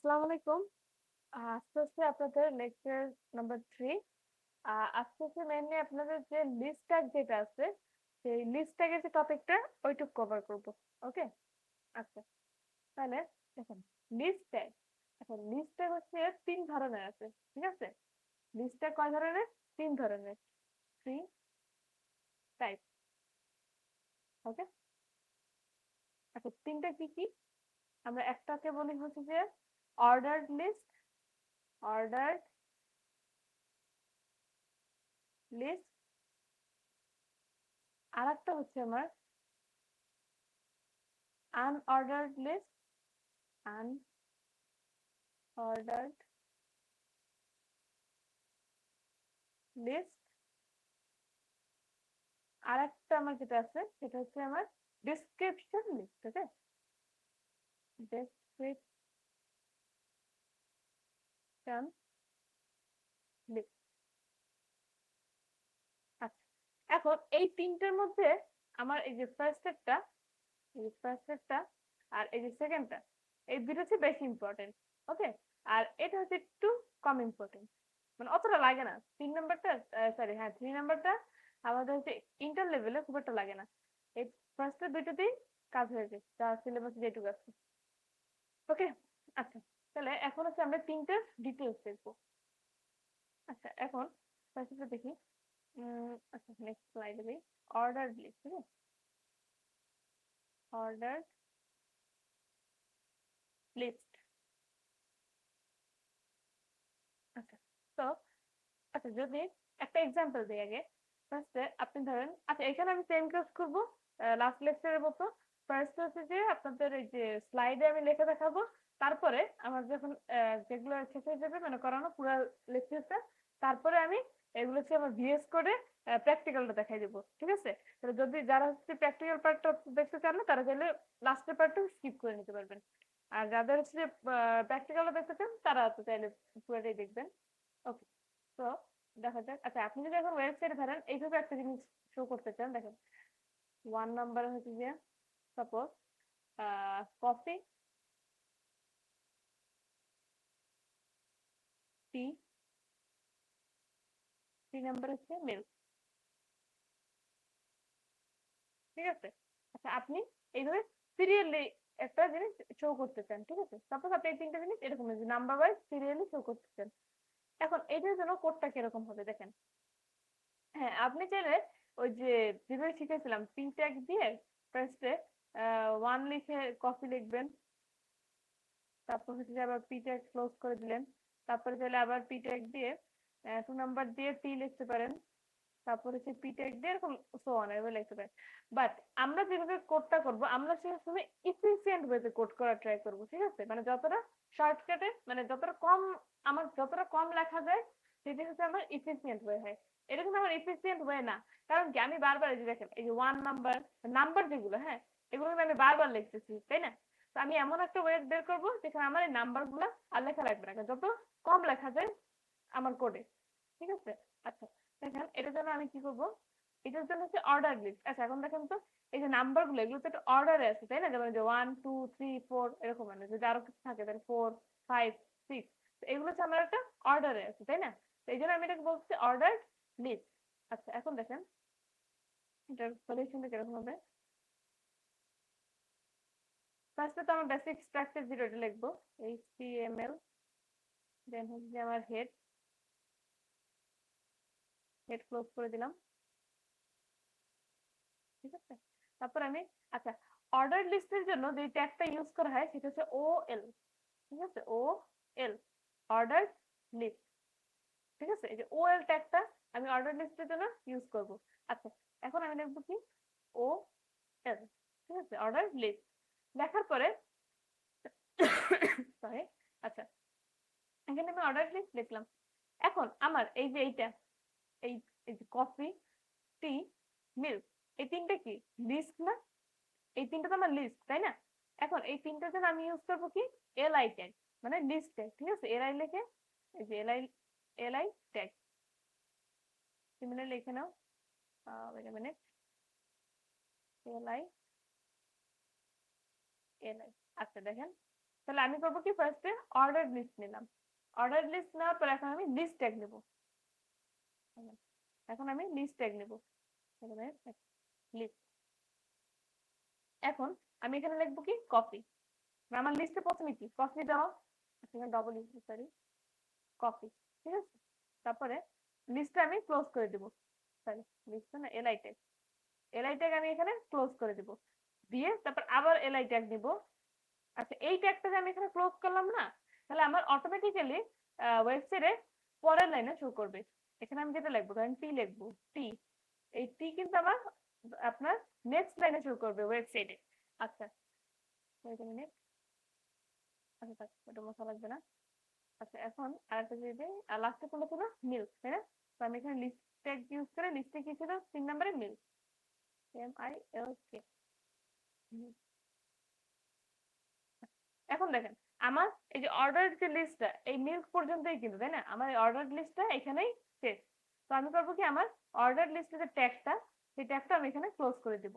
আসসালামু আলাইকুম। আজকে হচ্ছে আপনাদের লেকচার নাম্বার 3। আজকে হচ্ছে মেইনলি আপনাদের যে লিস্ট ট্যাগ যেটা আছে, সেই লিস্ট ট্যাগের যে টপিকটা ওইটুকু কভার করব। ওকে? আচ্ছা। তাহলে দেখেন লিস্ট ট্যাগ। এখন লিস্ট ট্যাগ হচ্ছে ৩ ধরনের আছে। ঠিক আছে? লিস্ট ট্যাগ কয় ধরনের? ৩ ধরনের। 3 টাইপ। ওকে? আচ্ছা, ৩টা কি কি? আমরা একটাকে বলি হচ্ছে যে অর্ডারড লিস্ট, অর্ডারড লিস্ট। আরেকটা হচ্ছে আমার আনঅর্ডারড লিস্ট, আনঅর্ডারড লিস্ট। আরেকটা আমার যেটা আছে সেটা হচ্ছে আমার description list. Okay? Description list. আচ্ছা, এখন এই তিনটের মধ্যে আমার এই যে ফার্স্টেরটা, এই ফার্স্টেরটা আর এই যে সেকেন্ডটা, এই দুটো হচ্ছে বেশি ইম্পর্টেন্ট। ওকে? আর এটা হচ্ছে একটু কম ইম্পর্টেন্ট, মানে অতটা লাগে না। 3 নাম্বারটা, সরি, হ্যাঁ, 3 নাম্বারটা আমাদের হচ্ছে ইন্টার লেভেলে খুব একটা লাগে না। এই ফার্স্টের দুইটাতেই কাজ হয়ে যায়, যা সিলেবাসে যেটুকু আছে। ওকে? আচ্ছা, তাহলে এখন হচ্ছে আমরা তিনটে ডিটেলস দেখবো। আচ্ছা, এখন ফার্স্টে দেখি। আচ্ছা, নেক্সট স্লাইডে যাই। Order list. ঠিক আছে? Order list. আচ্ছা, তো আচ্ছা, যদি একটা এক্সাম্পল দিই আগে। ফার্স্টে আপনি ধরেন, আচ্ছা, এখানে আমি সেম কাজ করব লাস্ট লেকচারের মতো। ফার্স্ট হচ্ছে যে আপনাদের এই যে স্লাইডে আমি লিখে দেখাবো, তারপরে আমার যখন যেগুলো শেষ হয়ে যাবে, মানে করানো পুরো লেকচারটা, তারপরে আমি এগুলো হচ্ছে আমার ভিএস করে প্র্যাকটিক্যালটা দেখাই দেবো। ঠিক আছে? তাহলে যদি যারা হচ্ছে প্র্যাকটিক্যাল পার্টটা দেখতে চান না, তারা চাইলে লাস্টের পার্টটা স্কিপ করে নিতে পারবেন। আর যাদের হচ্ছে প্র্যাকটিক্যালটা দেখতে চান, তারা তো চাইলে পুরোটাই দেখবেন। ওকে, তো দেখা যাক। আচ্ছা, আপনি যদি এখন ওয়েবসাইটে ধরেন এইভাবে একটা জিনিস শো করতে চান, দেখেন 1 নাম্বার হচ্ছে যে সাপোজ কফি, টি, 3 নাম্বার হচ্ছে মিল্ক। ঠিক আছে? আচ্ছা, আপনি এইভাবে সিরিয়ালি একটা জিনিস শো করতে চান। ঠিক আছে? সাপোজ আপনি এই 3টা জিনিস এরকম নাম্বার ওয়াইজ সিরিয়ালি শো করতে চান। এখন এইটার জন্য কোডটা কিরকম হবে দেখেন। হ্যাঁ, আপনি চাইলে ওই যে যেভাবে শিখেছিলাম পি ট্যাগ দিয়ে ফার্স্টে 1 লিখে কফি লিখবেন, তারপর হচ্ছে যে আবার পি ট্যাগ ক্লোজ করে দিলেন। তারপরে চাইলে আবার পি ট্যাগ দিয়ে 2 নাম্বার দিয়ে টি লিখতে পারেন। তারপর হচ্ছে পি ট্যাগ দিয়ে এরকম সো অন এভাবে লিখতে পারেন। বাট আমরা যেভাবে কোডটা করব, আমরা সেই সময় ইফিসিয়েন্ট ওয়েতে কোড করার ট্রাই করব। ঠিক আছে? মানে যতটা শর্টকাটে, মানে যতটা কম, আমার যতটা কম লেখা যায়, সেটা হচ্ছে আমার ইফিসিয়েন্ট ওয়ে হয়। এটা কিন্তু আমার ইফিসিয়েন্ট ওয়ে না। কারণ কি, আমি বারবার এই যে দেখেন এই যে 1 নাম্বার নাম্বার যেগুলো, হ্যাঁ, এগুলো কিন্তু আমি বারবার লিখতেছি, তাই না? তো আমি এমন একটা ওয়ে বের করবো যেখানে আমার এই নাম্বার গুলা আর লেখা লাগবে না, যত কম লেখা যায় আমার কোডে। ঠিক আছে? আচ্ছা, দেখেন এটার জন্য আমি কি করবো। এটার জন্য হচ্ছে অর্ডার লিস্ট। আচ্ছা, এখন দেখেন তো এই যে নাম্বার গুলো, এগুলো তো একটা অর্ডারে আছে, তাই না? যেমন যে 1 2 3 4 এরকম, মানে যদি আরো কিছু থাকে তাহলে 4 5 6, এগুলো হচ্ছে আমার একটা অর্ডারে আছে, তাই না? তো এই জন্য আমি এটাকে বলছি অর্ডার লিস্ট। আচ্ছা, এখন দেখেন এটার সলিউশনটা কিরকম হবে। ফার্স্টে তো আমার বেসিক স্ট্রাকচার জিরো এটা লিখবো, HTML। দেন হচ্ছে আমার হেড, হেড ক্লোজ করে দিলাম। ঠিক আছে? তারপর আমি, আচ্ছা, অর্ডার লিস্টের জন্য যে ট্যাগটা ইউজ করা হয় সেটা হচ্ছে OL। ঠিক আছে? OL, order list. ঠিক আছে? এই যে OL ট্যাগটা আমি অর্ডার লিস্টের জন্য ইউজ করব। আচ্ছা, এখন আমি লিখবো কি, OL। ঠিক আছে? অর্ডার লিস্ট লেখার পরে সরি, আচ্ছা, এখানে আমি অর্ডার লিস্ট লিখলাম। এখন আমার এই যে এইটা, এই এই যে কফি, টি, মিল্ক, এই তিনটা কি লিস্ট না? এই তিনটা তো আমার লিস্ট, তাই না? এখন এই তিনটার জন্য আমি ইউজ করবো কি, LI ট্যাগ, মানে লিস্ট ট্যাগ। ঠিক আছে? LI লিখে, এই যে LI ট্যাগ সিমিলারলি লিখে নাও। Wait a minute, LI LI। আচ্ছা, দেখেন তাহলে আমি করবো কি ফার্স্টে অর্ডার লিস্ট নিলাম, অর্ডার লিস্ট নেওয়ার পর এখন আমি লিস্ট ট্যাগ নেব, এখন আমি লিস্ট ট্যাগ নেব লিস্ট। এখন আমি এখানে লিখবো কি কফি, আমার লিস্টে প্রথমে কি কফি দেওয়া, এখানে ডবল ইউ সরি কফি, ঠিক আছে। তারপরে লিস্টটা আমি ক্লোজ করে দিব, সরি লিস্ট না এলআই ট্যাগ, এলআই ট্যাগ আমি এখানে ক্লোজ করে দিব, দিয়ে তারপর আবার এলআই ট্যাগ দিব। আচ্ছা এই ট্যাগটা যে আমি এখানে ক্লোজ করলাম না, তাহলে আমার অটোমেটিক্যালি ওয়েবসাইটে পরের লাইনে শো করবে। এখানে আমি যেটা লিখবো ধরেন টি লিখবো, টি, এই টি কিন্তু আমার আপনার নেক্সট লাইনে শো করবে ওয়েবসাইটে। আচ্ছা ওয়েট আ মিনিট, আচ্ছা থাক ওটা মশা লাগবে না। আচ্ছা এখন আরেকটা যে লাস্টে কোনটা ছিল মিল্ক, তাই না? তো আমি এখানে লিস্ট ট্যাগ ইউজ করে, লিস্টে কি ছিল 3 নম্বরে মিল্ক, MILK। এখন দেখেন আমার এই যে অর্ডার যে লিস্টটা এই মিল্ক পর্যন্তই কিন্তু, তাই না? আমার এই অর্ডার লিস্টটা এখানেই শেষ। তো আমি করবো কি আমার অর্ডার লিস্টের যে ট্যাগটা সেই ট্যাগটা আমি এখানে ক্লোজ করে দিব,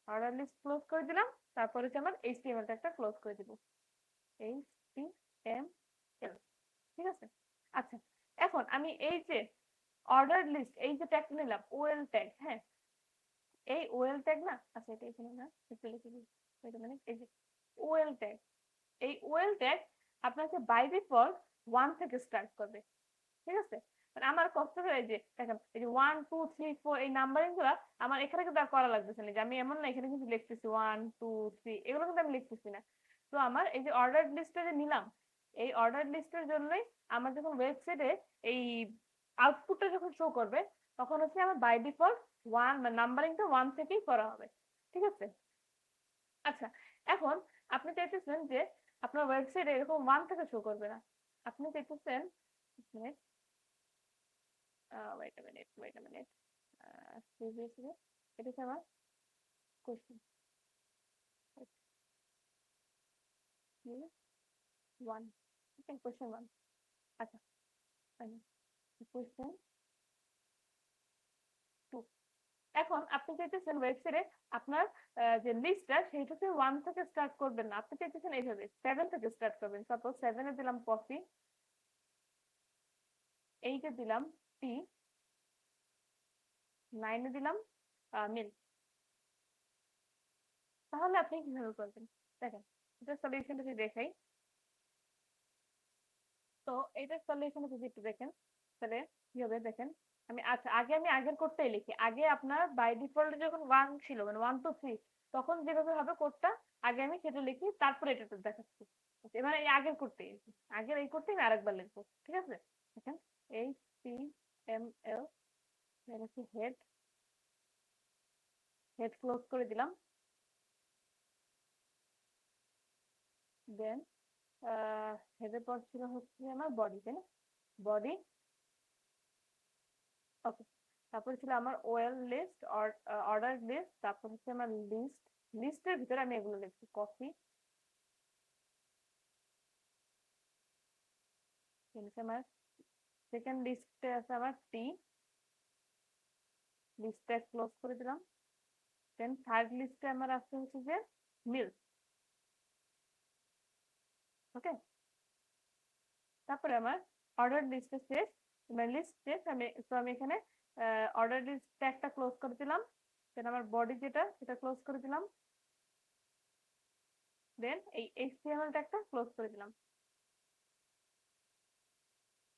অর্ডার লিস্ট ক্লোজ করে দিলাম, তারপরে হচ্ছে আমার HTML ট্যাগটা ক্লোজ করে দিব, HTML, ঠিক আছে। আচ্ছা এখন আমি এই যে অর্ডার লিস্ট এই যে ট্যাগটা নিলাম ওএল ট্যাগ, হ্যাঁ এই ওএল ট্যাগ না, আচ্ছা এটা এখানে না একটু লিখে দিই, মানে এই যে ওএল ট্যাগ, এই ওয়েল ট্যাগ আপনাকে বাই ডিফল্ট 1 থেকে স্টার্ট করবে, ঠিক আছে। মানে আমার কষ্ট করে যে দেখেন এই যে 1 2 3 4 এই নাম্বারিং গুলো আমার এখানে কিন্তু আর করা লাগতেছে না, যে আমি এমন না এখানে কিন্তু লিখতেছি 1 2 3 এগুলো কিন্তু আমি লিখতেছি না। তো আমার এই যে অর্ডার লিস্টে যে নিলাম এই অর্ডার লিস্টের জন্যই আমার যখন ওয়েবসাইটে এই আউটপুটটা যখন শো করবে তখন হচ্ছে আমার বাই ডিফল্ট 1 মানে নাম্বারিংটা 1 থেকেই করা হবে, ঠিক আছে। আচ্ছা এখন আপনি চাইতেছেন যে আপনার ওয়েবসাইটে এরকম 1 থেকে শো করবে না, আপনি চাইতেছেন minute wait a minute previously এটা হচ্ছে আমার কোশ্চেন 1, ওকে কোশ্চেন 1, আচ্ছা কোশ্চেন 2। এখন আপনি চাইতেছেন ওয়েবসাইটে আপনার যে লিস্টটা সেইটাতে 1 থেকে স্টার্ট করবেন না, আপনি চাইতেছেন এইভাবে 7 থেকে স্টার্ট করবেন। সাপোজ 7 এ দিলাম কফি, 8 এ দিলাম টি, 9 এ দিলাম মিল্ক। তাহলে আপনি কিভাবে করবেন দেখেন, এটা সলিউশনটা যদি দেখাই, তো এটার সলিউশনটা যদি একটু দেখেন তাহলে কি হবে দেখেন। আমি আচ্ছা আগে আমি আগের কোডটাই লিখি, আগে আপনার বাই ডিফল্ট যখন 1 ছিল মানে 1 2 3 তখন যেভাবে হবে কোডটা আগে আমি সেটা লিখি, তারপরে এটা দেখাচ্ছি। এবার এই আগের কোডটাই, আগের এই কোডটাই আমি আরেকবার লিখবো, ঠিক আছে। দেখেন HTML হেড, হেড ক্লোজ করে দিলাম, দেন হেডের পর ছিল হচ্ছে আমার বডি, তাই না? বডি, ওকে। তারপরে ছিল আমার ওয়েল লিস্ট অর্ডার লিস্ট, তারপর হচ্ছে আমার লিস্ট, লিস্টের ভিতরে আমি এগুলো লিখছি কফি, আমার সেকেন্ড লিস্টে আছে আমার টি, লিস্টটা ক্লোজ করে দিলাম। দেন থার্ড লিস্টে আমার আছে হচ্ছে যে মিল্ক, ওকে। তারপরে আমার অর্ডার লিস্টে শেষ, মানে লিস্ট শেষ, আমি এখানে অর্ডার লিস্টটা একটা ক্লোজ করে দিলাম, দেন আমার বডি যেটা সেটা ক্লোজ করে দিলাম, দেন এই HTML ট্যাগটা ক্লোজ করে দিলাম,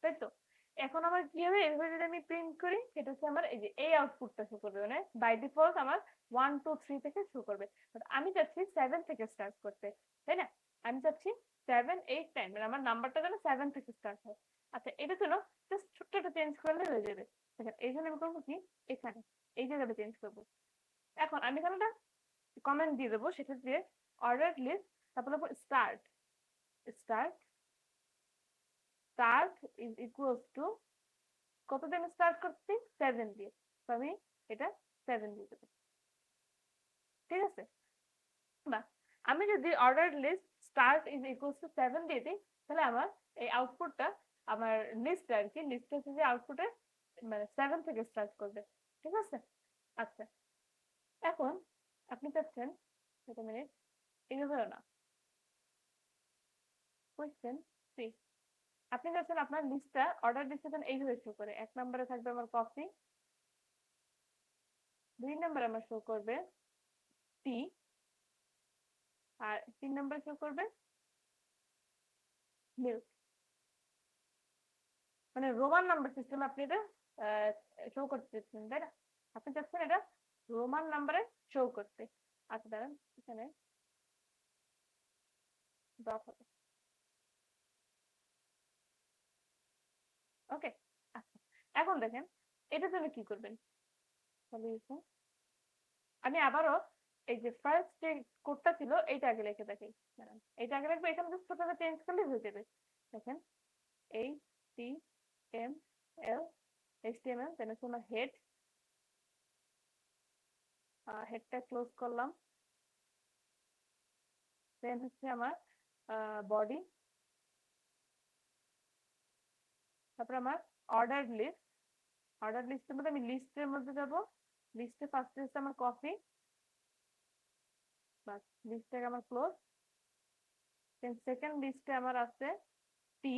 তাই তো। এখন আমার কি হবে এভাবে যদি আমি প্রিন্ট করি সেটা হচ্ছে আমার এই যে এই আউটপুটটা শো করবে, মানে বাই ডিফল্ট আমার 1 2 3 থেকে শো করবে, বাট আমি চাচ্ছি 7 থেকে স্টার্ট করতে, তাই না? আমি চাচ্ছি 7 8 10 মানে আমার নাম্বারটা যেন 7 থেকে স্টার্ট হয়। আচ্ছা এটা জন্য জাস্ট ছোট্ট একটা চেঞ্জ করলে হয়ে যাবে, দেখেন এই জন্য আমি করবো কি এখানে এই জায়গাটা চেঞ্জ করবো। এখন আমি এখানে একটা কমেন্ট দিয়ে দেবো, সেটা যে অর্ডার লিস্ট, তারপরে start, start start is equals two কত দিয়ে আমি স্টার্ট করছি 7 দিয়ে, তো আমি এটা 7 দিয়ে দেবো, ঠিক আছে। বা আমি যদি order list start is equals to 7 দিয়ে দিই তাহলে আমার এই আউটপুটটা আমার লিস্ট আর কি লিস্ট হচ্ছে যে আউটপুটে মানে 7 থেকে স্টার্ট করবে, ঠিক আছে। আচ্ছা এখন আপনি চাচ্ছেন একটা মিনিট এইভাবেও না, কোয়েশ্চেন 3, আপনি চাচ্ছেন আপনার লিস্টটা অর্ডার লিস্টটা এইভাবে শো করে। 1 নম্বরে থাকবে আমার কফি, 2 নম্বরে আমার শো করবে টি, আর 3 নম্বরে শো করবে মিল্ক। মানে রোমান নাম্বার সিস্টেম আপনি এটা শো করতে চাচ্ছেন, তাই না? আপনি চাচ্ছেন এটা রোমান নাম্বারে শো করতে। আচ্ছা দাঁড়ান, এখানে ডট হবে। ওকে, আচ্ছা এখন দেখেন এটার জন্য কি করবেন। আমি আবারও এই যে ফার্স্ট যে কোডটা ছিল এইটা আগে লিখে দেখাই। দাঁড়ান, এইটা আগে লিখবো, এখানে জাস্ট ছোট চেঞ্জ করলে হয়ে যাবে। দেখেন HTML, HTML দেন হচ্ছে আমার হেড, হেডটা ক্লোজ করলাম। দেন হচ্ছে আমার বডি, তারপর আমার অর্ডার লিস্ট। অর্ডার লিস্টের মধ্যে আমি লিস্টের মধ্যে যাব। লিস্টে ফার্স্ট হচ্ছে আমার কফি, বাস লিস্টটাকে আমার ক্লোজ। দেন সেকেন্ড লিস্টে আমার আছে টি,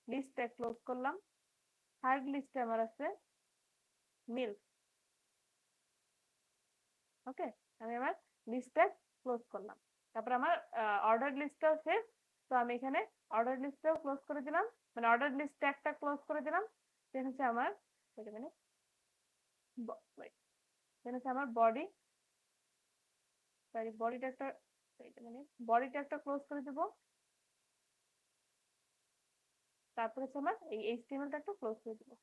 লিস্টটা ক্লোজ করলাম। থার্ড লিস্টে আমার আছে মিল্ক। ওকে, আমি আমার লিস্টটা ক্লোজ করলাম। তারপর আমার অর্ডার লিস্টটাও শেষ। তো আমি এখানে অর্ডার লিস্টটাও ক্লোজ করে দিলাম, মানে অর্ডার লিস্ট একটা ক্লোজ করে দিলাম। দেন হচ্ছে আমার দেন হচ্ছে আমার বডি, সরি বডিটা একটা বডিটা একটা ক্লোজ করে দেবো। তারপর হচ্ছে আমার এই এইচটিএমএলটা একটা ক্লোজ করে দেবো।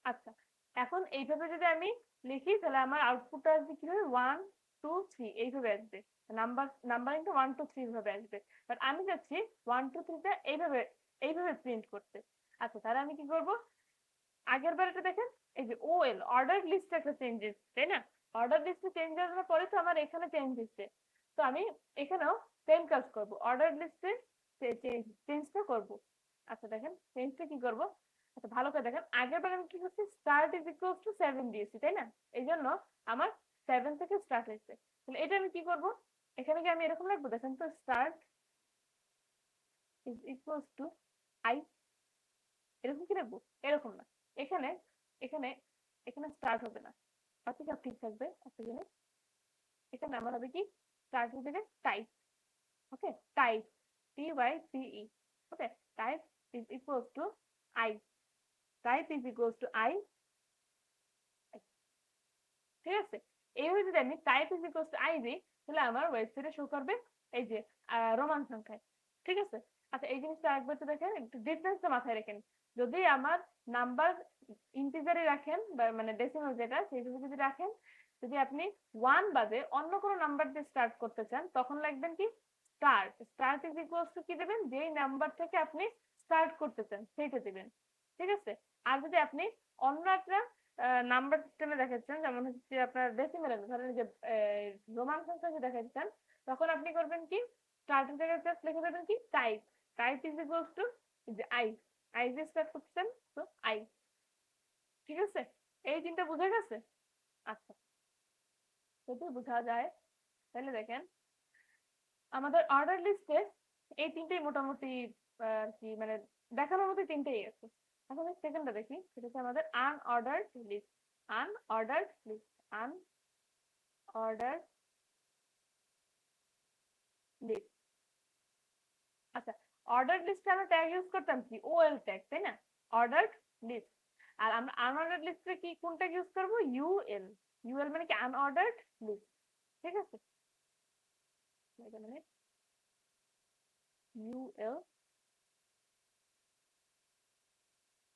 আচ্ছা, এখন এইভাবে যদি আমি লিখি তাহলে আমার আউটপুটটা আসবে কিভাবে, 1 2 3 এইভাবে আসবে। নাম্বারিংটা 1 2 3 ভাবে আসবে। বাট আমি চাচ্ছি 1 2 3টা এইভাবে এইভাবে প্রিন্ট করতে। আচ্ছা তাহলে আমি কি করব, আগের বার এটা দেখেন এই যে ওএল অর্ডার লিস্টে একটা চেঞ্জেস, তাই না? অর্ডার লিস্টে চেঞ্জ হওয়ার পরে তো আমার এখানে চেঞ্জ হচ্ছে। তো আমি এখানেও সেম কাজ করব, অর্ডার লিস্টে চেঞ্জটা করব। আচ্ছা দেখেন চেঞ্জটা কি করব। আচ্ছা ভালো করে দেখেন, আগের বার আমি কি করছি, স্টার্ট ইজ ইকুয়ালস টু 7 দিয়েছি, তাই না? এই জন্য আমার 7 থেকে স্টার্ট হয়েছে। তাহলে এটা আমি কি করব, এখানে কি আমি এরকম লিখবো, দেখেন তো start is equals two I, এরকম কি রাখবো? এরকম না, এখানে এখানে এখানে স্টার্ট হবে না, বাকি সব ঠিক থাকবে। একটা জিনিস এখানে আমার হবে কি, স্টার্ট হবে type. Okay, type TYPE। Okay, type is equals two I, type is equals two I. ঠিক আছে, এইভাবে যদি আমি type is equals two I দিই তাহলে আমার ওয়েবসাইটে শো করবে এই যে রোমান সংখ্যায়। ঠিক আছে, আচ্ছা এই জিনিসটা একবার তো দেখেন, একটু ডিফারেন্সটা মাথায় রাখেন। যদি আমার নাম্বার ইন্টিজারে রাখেন বা মানে ডেসিমাল যেটা সেইভাবে যদি রাখেন, যদি আপনি 1 বাদে অন্য কোনো নাম্বার দিয়ে স্টার্ট করতে চান তখন লিখবেন কি, start. Start is equals two কি দেবেন, যেই নাম্বার থেকে আপনি স্টার্ট করতে চান সেইটা দিবেন। ঠিক আছে, আর যদি আপনি অন্য একটা নাম্বার সিস্টেমে দেখাচ্ছেন, যেমন হচ্ছে আপনার ডেসিমেলে ধরেন যে রোমান সংখ্যা যে দেখাচ্ছেন, তখন আপনি করবেন কি, স্টার্টের জায়গায় জাস্ট লিখে দেবেন কি type, type is equals two যে আই, আই দিয়ে স্টার্ট করছেন তো আই। ঠিক আছে, এই তিনটা বোঝা গেছে? আচ্ছা, যদি বোঝা যায় তাহলে দেখেন আমাদের অর্ডার লিস্টে এই তিনটেই মোটামুটি আর কি মানে দেখানোর মতো তিনটেই আছে। এখন সেকেন্ডটা দেখি, সেটা হচ্ছে আমাদের unordered list. Unordered list, unordered list. আচ্ছা, অর্ডার লিস্টে আমরা ট্যাগ ইউজ করতাম কি, ওএল ট্যাগ, তাই না? Ordered list. আর আমরা আনঅর্ডার্ড লিস্টে কি কোন ট্যাগ ইউজ করব, ইউএল। ইউএল মানে কি, আনঅর্ডার্ড লিস্ট। ঠিক আছে, মানে ইউএল,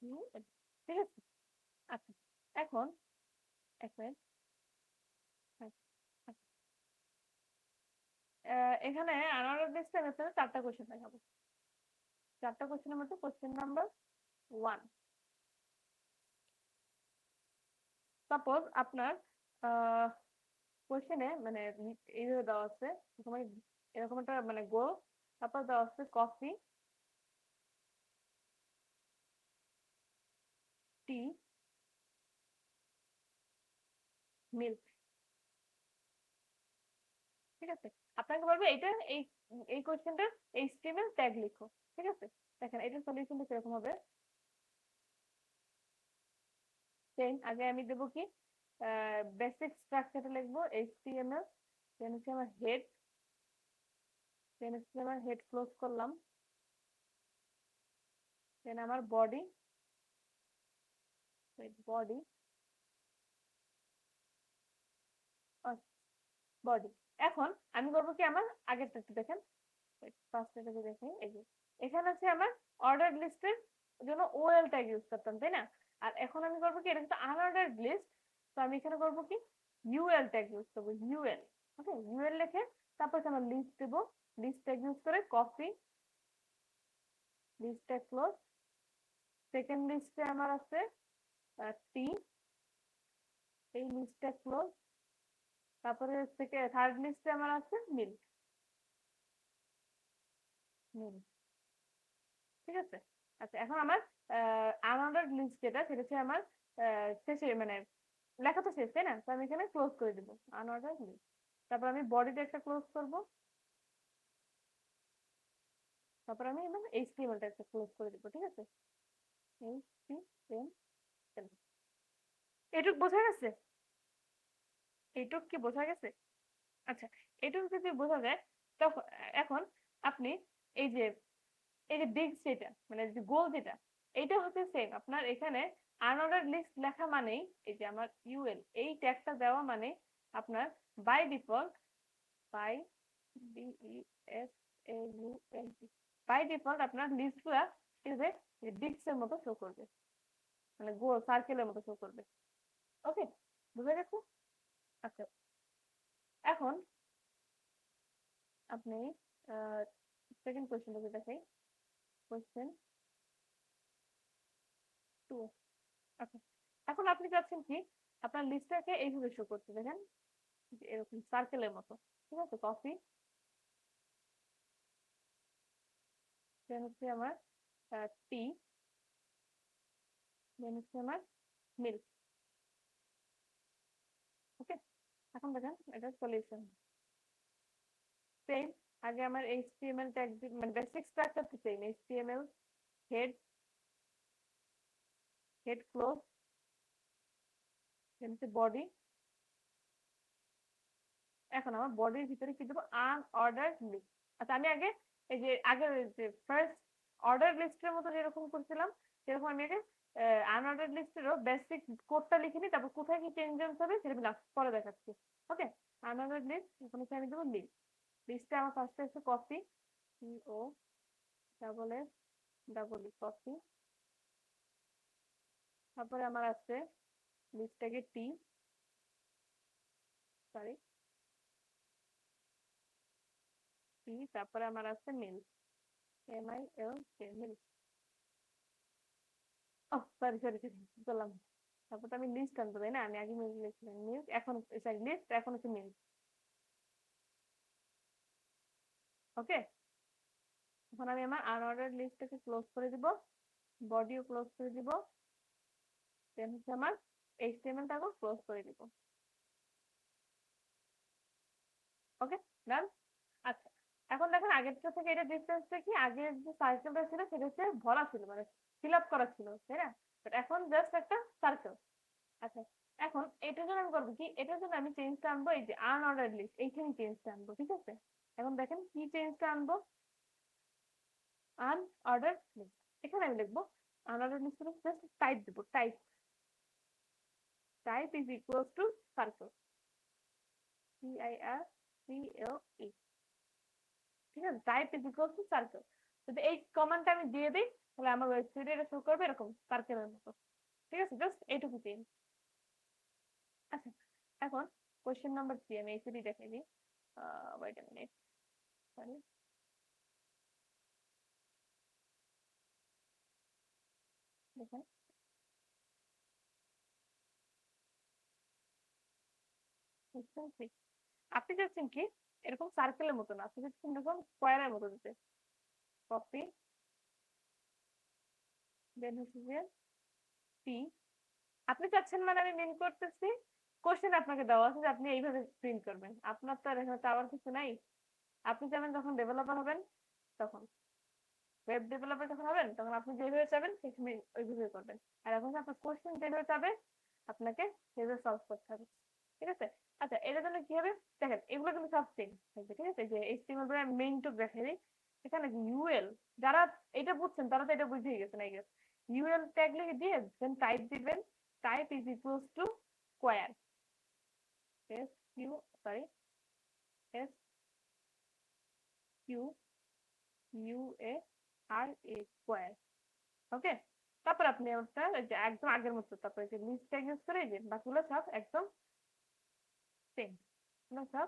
ইউএল। ঠিক আছে, আচ্ছা এখন এক মিনিট। এখানে আনঅর্ডার্ড লিস্টে আমি আপনাদের 4টা কোশ্চেন দেখাবো। 4টা কোশ্চেনের মধ্যে কোশ্চেন নাম্বার 1, সাপোজ আপনার কোশ্চেনে মানে এইভাবে দেওয়া আছে, প্রথমে এরকম একটা মানে গোল, তারপর দেওয়া আছে কফি, টি, মিল্ক। ঠিক আছে, আপনাকে বলবে এটা এই কোশ্চেনটা এইচটিএমএল ট্যাগ লিখো, ঠিক আছে? দেখেন এটার সলিউশনটা কিরকম হবে। সেম আগে আমি দেবো কি বেসিক স্ট্রাকচারটা লিখবো এইচটিএমএল, দেন হচ্ছে আমার হেড, দেন হচ্ছে আমার হেড ক্লোজ করলাম, দেন আমার বডি, বডি বডি। এখন আমি করবো কি আমার আগেরটা একটু দেখেন, ফার্স্টটা থেকে দেখি, এই যে এখানে হচ্ছে আমার অর্ডার লিস্টের জন্য ওএল ট্যাগ ইউজ করতাম, তাই না? আর এখন আমি করবো কি, এটা কিন্তু আনঅর্ডার্ড লিস্ট, তো আমি এখানে করবো কি ইউএল ট্যাগ ইউজ করবো, ইউএল। ওকে, ইউএল লিখে তারপর হচ্ছে আমার লিস্ট দেবো, লিস্ট ট্যাগ ইউজ করে copy, list tag close. Second লিস্টে আমার আছে টি, এই লিস্ট ট্যাগ ক্লোজ। তারপরে থেকে থার্ড লিস্টে আমার আছে মিল, মিল, ঠিক আছে? আচ্ছা এখন আমার আনঅর্ডার্ড লিস্ট যেটা, সেটা হচ্ছে আমার শেষে মানে লেখা তো শেষ, তাই না? তো আমি এখানে ক্লোজ করে দিব আনঅর্ডার্ড লিস্ট। তারপর আমি বডিটা একটা ক্লোজ করব, তারপর আমি এখানে এইচটিএমএলটা একটা ক্লোজ করে দিব, ঠিক আছে? এইচটিএমএল, এটুক বোঝা গেছে? এইটুক কি বোঝা গেছে? আচ্ছা, এটুক যদি বোঝা যায়, তখন এখন আপনি এই যে ডিস্ক যেটা মানে যে গোল যেটা, এটা হচ্ছে সেম আপনার এখানে আনঅর্ডার লিস্ট লেখা মানেই এই যে আমার ইউএল এই ট্যাগটা দেওয়া মানে আপনার by default, by D E S U L T, by default আপনার লিস্টগুলা এই যে ডিস্কের মতো শো করবে, মানে গোল সার্কেলের মতো শো করবে। ওকে, বুঝা গেছে? আচ্ছা এখন আপনি সেকেন্ড কোয়েশ্চেনটা দেখাই, কোয়েশ্চেন 2। আচ্ছা এখন আপনি চাচ্ছেন কি আপনার লিস্টটাকে এইভাবে শো করতে, দেখেন এরকম সার্কেলের মতো, ঠিক আছে? কপি, দেন হচ্ছে আমার টি, দেন হচ্ছে আমার মিল। ওকে, এখন দেখেন এটা সলিউশন সেম। আগে আমার এইচটিএমএল ট্যাগ মানে বেসিক স্ট্রাকচার তো same, HTML head, head close, then হচ্ছে বডি। এখন আমার বডির ভিতরে কি দেবো, আনঅর্ডার লিস্ট। আচ্ছা আমি আগে এই যে আগের যে ফার্স্ট অর্ডার লিস্টের মতো যেরকম করছিলাম, সেরকম আমি আগে আনঅর্ডার লিস্টেরও বেসিক কোডটা লিখে নিই, তারপর কোথায় কি চেঞ্জেস হবে সেটা আমি পরে দেখাচ্ছি। ওকে, আনঅর্ডার লিস্ট এখন হচ্ছে আমি দেবো লিস্ট, লিস্টে আমার ফার্স্টে হচ্ছে copy, O double S double E copy. তারপরে আমার আছে লিস্টটাকে টি, সরি টি, তারপরে আমার আছে মিল, MIL মিল। ও সরি সরি সরি, বললাম। তারপর তো আমি লিস্ট আনবো, তাই না? আমি আগে মিল লিখছিলাম, মিল এখন সরি লিস্ট, এখন হচ্ছে মিল। ওকে, এখন আমি আমার আনঅর্ডার লিস্টটাকে ক্লোজ করে দিব, বডিও ক্লোজ করে দিব, দেন হচ্ছে আমার এইচটিএমএলটাকেও ক্লোজ করে দিব। ওকে, ডান। আচ্ছা এখন দেখেন আগেরটা থেকে এটা ডিফারেন্সটা কি, আগের যে সার্কেলটা ছিল সেটা হচ্ছে ভরা ছিল, মানে ফিল আপ করা ছিল, তাই না? বাট এখন জাস্ট একটা সার্কেল। আচ্ছা এখন এটার জন্য আমি করবো কি, এটার জন্য আমি চেঞ্জটা আনবো এই যে আনঅর্ডার লিস্ট, এইখানে চেঞ্জটা আনবো, ঠিক আছে? এখন দেখেন কি চেঞ্জটা আনবো, আনঅর্ডার লিস্ট। এখানে আমি লিখবো আনঅর্ডার লিস্ট, জাস্ট টাইপ দেবো, type, type is equal to circle, CIRCLE, ঠিক আছে? Type is equal to circle. যদি এই কমান্ডটা আমি দিয়ে দিই তাহলে আমার ওয়েবসাইটে এটা শো করবে এরকম সার্কেলের মতো, ঠিক আছে? জাস্ট এইটুকু চেঞ্জ। আচ্ছা এখন কোয়েশ্চেন নাম্বার 3 আমি এইচডি দেখাই দিই, ওয়েট আ মিনিট, সরি, দেখেন কোয়েশ্চেন 3, আপনি চাচ্ছেন কি এরকম সার্কেলের মতো না, আপনি চাচ্ছেন এরকম স্কোয়ারের মতো দিতে। কপি, দেন হচ্ছে যে পি, আপনি চাচ্ছেন মানে আমি মিন করতেছি, কোশ্চেন আপনাকে দেওয়া আছে যে আপনি এইভাবে প্রিন্ট করবেন, আপনার তো আর এখানে চাওয়ার কিছু নাই। আপনি যেমন যখন ডেভেলপার হবেন তখন, ওয়েব ডেভেলপার যখন হবেন তখন আপনি যেভাবে চাবেন সেখানে ওইভাবে করবেন। আর এখন আপনার কোশ্চেন যেভাবে চাবে আপনাকে সেভাবে সলভ করতে হবে, ঠিক আছে? আচ্ছা, এটার জন্য কি হবে দেখেন, এগুলো কিন্তু সব সেম থাকবে, ঠিক আছে? যে এইচটিএমএল এর মেইন টুক দেখাই দিই। এখানে ইউএল, যারা এটা বুঝছেন তারা তো এটা বুঝেই গেছেন আই গেস। ইউএল ট্যাগ লিখে দিয়ে দেন টাইপ দিবেন, type is equals to square, S Q, sorry, S Q U A R E square, okay? তারপর আপনি ওটা যে একদম আগের মতো, তারপরে যে লিস্ট ট্যাগ ইউজ করে যে বাকিগুলো সব একদম সেম, সব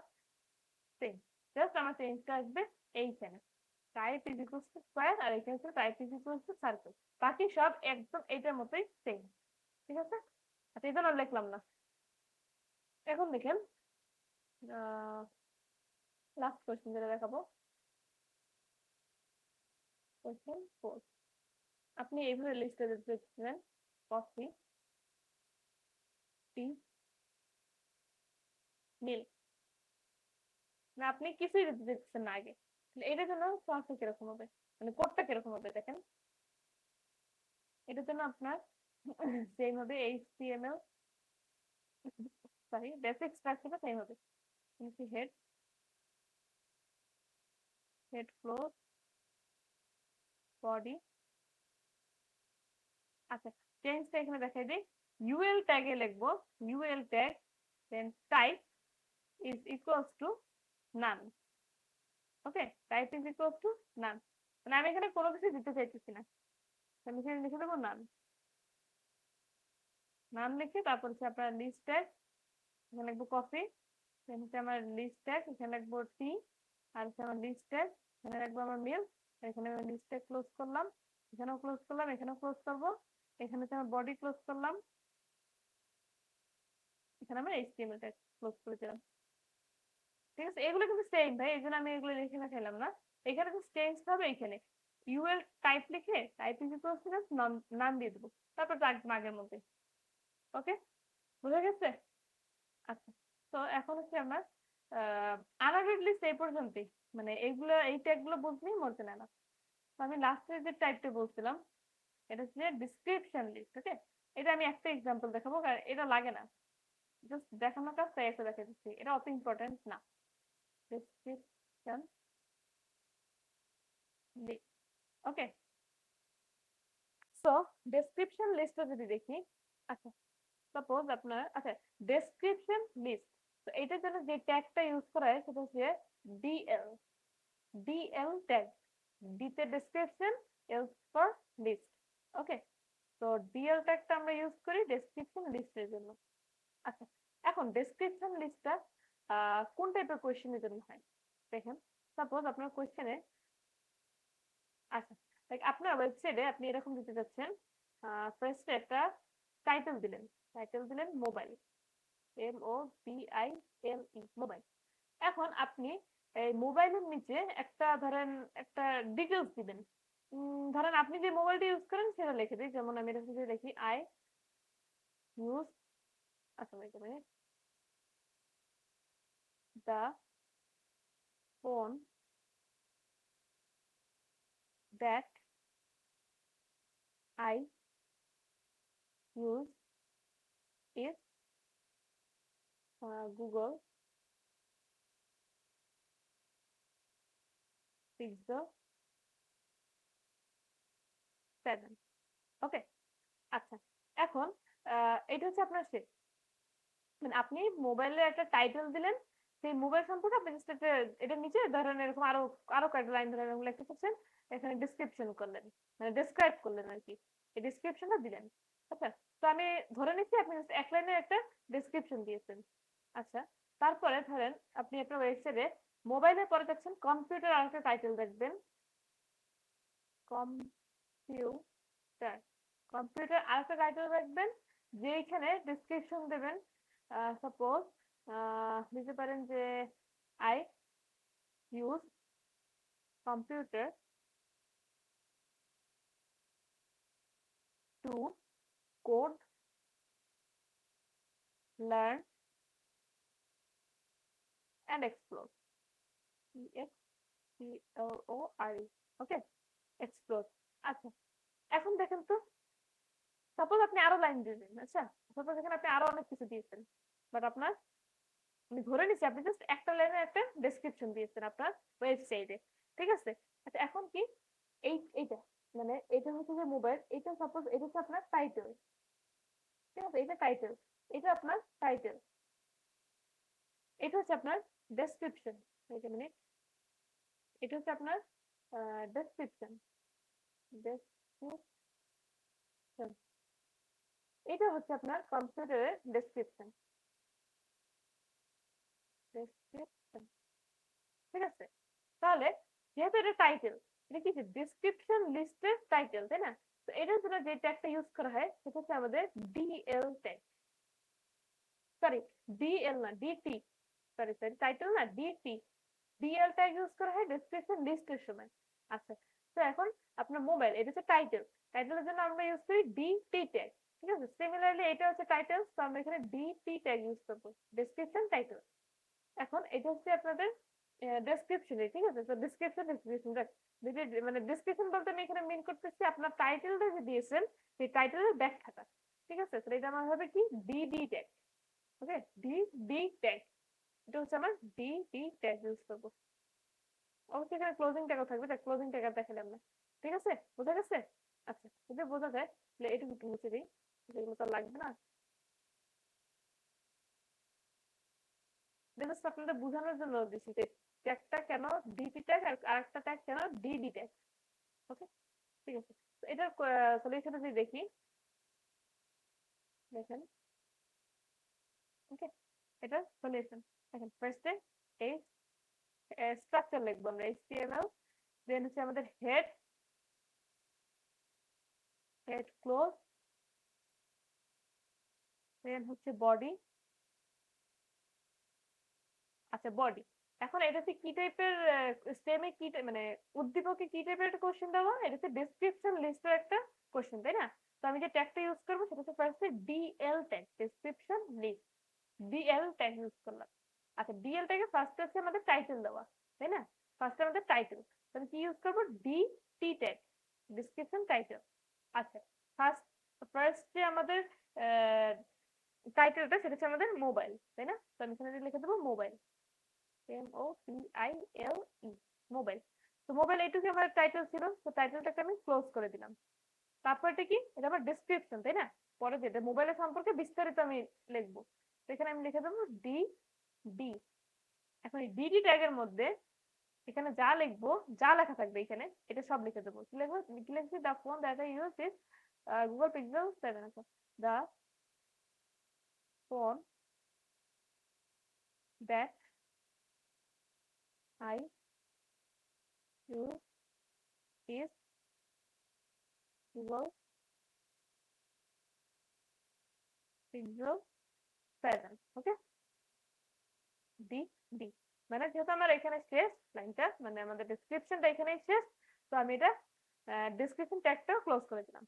সেম, জাস্ট আমার চেঞ্জটা আসবে এইখানে, type is equals to square আর এখানে হচ্ছে type is equals to circle, বাকি সব একদম এইটার মতোই সেম, ঠিক আছে? আচ্ছা, এই জন্য লিখলাম না। এখন দেখেন লাস্ট কোয়েশ্চেন যেটা দেখাবো, কোয়েশ্চেন 4। আপনি এইভাবে লিস্টে দিচ্ছেন কফি, টি, মিল্ক, না আপনি কিছুই দিচ্ছেন না আগে, এটার জন্য সলভটা কিরকম হবে, মানে কোডটা কিরকম হবে দেখেন। এটার জন্য আপনার সেম হবে এইচটিএমএল, সরি বেসিক স্ট্রাকচারটা সেম হবে, হেড, হেড ফ্লোর, বডি। আচ্ছা, চেঞ্জটা এখানে দেখাই দিই, ইউএল ট্যাগে লিখবো, UL tag then type is equals to none, okay? Type is equals to none, মানে আমি এখানে কোনো কিছু দিতে চাইতেছি না, আমি এখানে লিখে দেবো নান, নান লিখে তারপর হচ্ছে আপনার লিস্ট ট্যাগ, এখানে লিখবো কফি, দেন হচ্ছে আমার লিস্ট ট্যাগ, এখানে লিখবো টি, আর হচ্ছে আমার লিস্ট ট্যাগ, এখানে রাখবো আমার মিল্ক, এখানে আমি লিস্ট ট্যাগ ক্লোজ করলাম, এখানেও ক্লোজ করলাম, এখানেও ক্লোজ করবো, এখানে হচ্ছে আমার বডি ক্লোজ করলাম, এখানে আমরা এইচটিএমএল ট্যাগ ক্লোজ করে দিলাম, ঠিক আছে? এগুলো কিন্তু সেম ভাই, এই জন্য আমি এগুলো লিখে রাখাইলাম না, এখানে কিন্তু চেঞ্জ হবে, এখানে ইউএল টাইপ লিখে টাইপ ইজ ইকুয়ালস টু নাম দিয়ে দেবো, তারপর রাখবো আগের মধ্যে, ওকে? বুঝা গেছে? আচ্ছা, তো এখন হচ্ছে আমরা আনারেড লিস্ট এই পর্যন্তই, মানে এইগুলো এই ট্যাগগুলো বুঝলেই মনে না। তো আমি লাস্টে যে টাইপটা বলছিলাম এটা হচ্ছে ডিসক্রিপশন লিস্ট, ওকে? এটা আমি একটা এক্সাম্পল দেখাবো, কারণ এটা লাগে না, জাস্ট দেখানোর কাজ তাই একটা দেখা দিচ্ছি, এটা অত ইম্পর্টেন্ট না। ডেসক্রিপশন লিস্ট, ওকে? সো ডেসক্রিপশন লিস্টটা যদি দেখি, আচ্ছা সাপোজ আপনার, আচ্ছা ডেসক্রিপশন লিস্ট, তো এটার জন্য যে ট্যাগটা ইউজ করা হয় সেটা হচ্ছে ডিএল, ডিএল ট্যাগ, ডি তে ডেসক্রিপশন, এল ফর লিস্ট, ওকে? তো ডিএল ট্যাগটা আমরা ইউজ করি ডেসক্রিপশন লিস্টের জন্য। আচ্ছা, এখন ডেসক্রিপশন লিস্টটা কোন টাইপের কোয়েশ্চেনের জন্য হয় দেখেন, সাপোজ আপনার কোয়েশ্চেনে, আচ্ছা লাইক আপনার ওয়েবসাইটে আপনি এরকম দিতে যাচ্ছেন, ফার্স্টে একটা টাইটেল দিলেন, টাইটেল দিলেন মোবাইল, MOBILE, মোবাইল। এখন আপনি এই মোবাইলের নিচে একটা ধরেন একটা ডিটেলস দিবেন, ধরেন আপনি যে মোবাইলটা ইউজ করেন সেটা লিখে দিই, যেমন আমি এটা লিখে দেখি আই ইউজ, আচ্ছা wait a minute, the phone that I use is Google Pixel 7, okay? আচ্ছা, এখন এটা হচ্ছে আপনার শেষ, মানে আপনি মোবাইলে একটা টাইটেল দিলেন, সেই মোবাইল সম্পর্কে আপনি জাস্ট একটা, এটার নিচে ধরেন এরকম আরো আরো কয়েকটা লাইন ধরে এরকম লিখতে পারছেন, এখানে ডিসক্রিপশন করলেন, মানে ডেসক্রাইব করলেন আর কি, এই ডিসক্রিপশনটা দিলেন। আচ্ছা, তো আমি ধরে নিচ্ছি আপনি জাস্ট এক লাইনের একটা ডেসক্রিপশন দিয়েছেন। আচ্ছা, তারপরে ধরেন আপনি আপনার ওয়েবসাইটে মোবাইলের পরে দেখছেন কম্পিউটার আর একটা টাইটেল দেখবেন, কম্পিউটার, কম্পিউটার আর একটা টাইটেল রাখবেন, যেইখানে ডিসক্রিপশন দেবেন, সাপোজ দিতে পারেন যে I use computer to code, learn and explore, EXPLORE, okay, explore. আচ্ছা, এখন দেখেন তো, সাপোজ আপনি আরো লাইন দিয়েছেন, আচ্ছা, সাপোজ এখানে আপনি আরো অনেক কিছু দিয়েছেন, বাট আপনার, আমি ধরে নিচ্ছি আপনি জাস্ট একটা লাইনে একটা ডেসক্রিপশন দিয়েছেন আপনার ওয়েবসাইটে, ঠিক আছে। আচ্ছা, এখন কি এইটা, মানে এটা হচ্ছে যে মোবাইল, এটা সাপোজ এটা হচ্ছে আপনার টাইটেল, ঠিক আছে, এটা টাইটেল, এটা আপনার টাইটেল, এটা হচ্ছে আপনার ডেসক্রিপশন, ওয়েট এ মিনিট, এটা হচ্ছে আপনার ডেসক্রিপশন, ডেসক্রিপশন, এটা হচ্ছে আপনার কম্পিউটারের ডেসক্রিপশন, ডেসক্রিপশন, ঠিক আছে। তাহলে যেহেতু এটা টাইটেল, এটা কি ডেসক্রিপশন লিস্টের টাইটেল, তাই না? তো এটার জন্য যে ট্যাগটা ইউজ করা হয় সেটা হচ্ছে আমাদের ডিএল ট্যাগ, সরি, ডিএল না, ডিটি, সরি সরি, টাইটেল না, ডিটি, ডিএল ট্যাগ ইউজ করা হয় ডেসক্রিপশন লিস্টের সময়। আচ্ছা, তো এখন আপনার মোবাইল, এটা হচ্ছে টাইটেল, টাইটেলের জন্য আমরা ইউজ করি ডিটি ট্যাগ, ঠিক আছে। সিমিলারলি এটা হচ্ছে টাইটেল, তো আমরা এখানে ডিটি ট্যাগ ইউজ করবো, ডেসক্রিপশন টাইটেল। এখন এটা হচ্ছে আপনাদের ডেসক্রিপশনে, ঠিক আছে। তো ডেসক্রিপশন ডেসক্রিপশন মানে ডেসক্রিপশন বলতে আমি এখানে মিন করতেছি আপনার টাইটেলটা যে দিয়েছেন সেই টাইটেলের ব্যাখ্যাটা, ঠিক আছে। তো এটা আমার হবে কি ডিডি ট্যাগ, ওকে, ডিডি ট্যাগ, এটা হচ্ছে আমার ডিডি ট্যাগ ইউজ করবো। অবশ্যই এখানে ক্লোজিং ট্যাগও থাকবে, তাই ক্লোজিং ট্যাগ আর দেখালাম না, ঠিক আছে, বোঝা গেছে। আচ্ছা, যদি বোঝা যায় তাহলে এটুকু একটু মুছে দিই, যেগুলো তো লাগবে না, জাস্ট আপনাদের বোঝানোর জন্য দিচ্ছি যে ট্যাগটা কেন ডিপি ট্যাগ আর আরেকটা ট্যাগ কেন ডিডি ট্যাগ, ওকে, ঠিক আছে। তো এটার সলিউশন যদি দেখি, দেখেন, ওকে, এটার সলিউশন দেখেন, ফার্স্টে এই স্ট্রাকচার লিখবো আমরা এইচটিএমএল, দেন হচ্ছে আমাদের হেড, হেড ক্লোজ, দেন হচ্ছে বডি, আচ্ছা বডি। এখন এটাতে কি টাইপের স্টেমে কি মানে উদ্দীপকে কি টাইপের একটা কোশ্চেন দেওয়া, এটা হচ্ছে ডেসক্রিপশন লিস্টের একটা কোশ্চেন, তাই না? তো আমি যে ট্যাগটা ইউজ করবো সেটা হচ্ছে ফার্স্টে DL tag, description list, DL tag use করলাম। আচ্ছা, ডিএল ট্যাগে ফার্স্ট হচ্ছে আমাদের টাইটেল দেওয়া, তাই না? ফার্স্টে আমাদের টাইটেল, তাহলে কি ইউজ করবো, D T tag, description title. আচ্ছা, ফার্স্ট ফার্স্ট যে আমাদের টাইটেলটা সেটা হচ্ছে আমাদের মোবাইল, তাই না? তো আমি এখানে লিখে দেবো মোবাইল, MOBILE, মোবাইল। তো মোবাইল এইটুকু আমার টাইটেল ছিল, তো টাইটেলটাকে আমি ক্লোজ করে দিলাম। তারপরটা কি, এটা আমার ডেসক্রিপশন, তাই না? পরে যেটা মোবাইলের সম্পর্কে বিস্তারিত আমি লিখবো, তো এখানে আমি লিখে দেবো ডি ডি। এখন এই ডিডি ট্যাগের মধ্যে এখানে যা লিখবো, যা লেখা থাকবে এখানে এটা সব লিখে দেবো। কি লিখবো, কি লিখছি, the phone that I use is Google Pixel 7, আচ্ছা, the phone that I use is Google Pixel 7, okay, D D. মানে যেহেতু আমার এখানে শেষ লাইনটা, মানে আমাদের ডেসক্রিপশনটা এখানেই শেষ, তো আমি এটা ডেসক্রিপশন ট্যাগটা ক্লোজ করে দিলাম,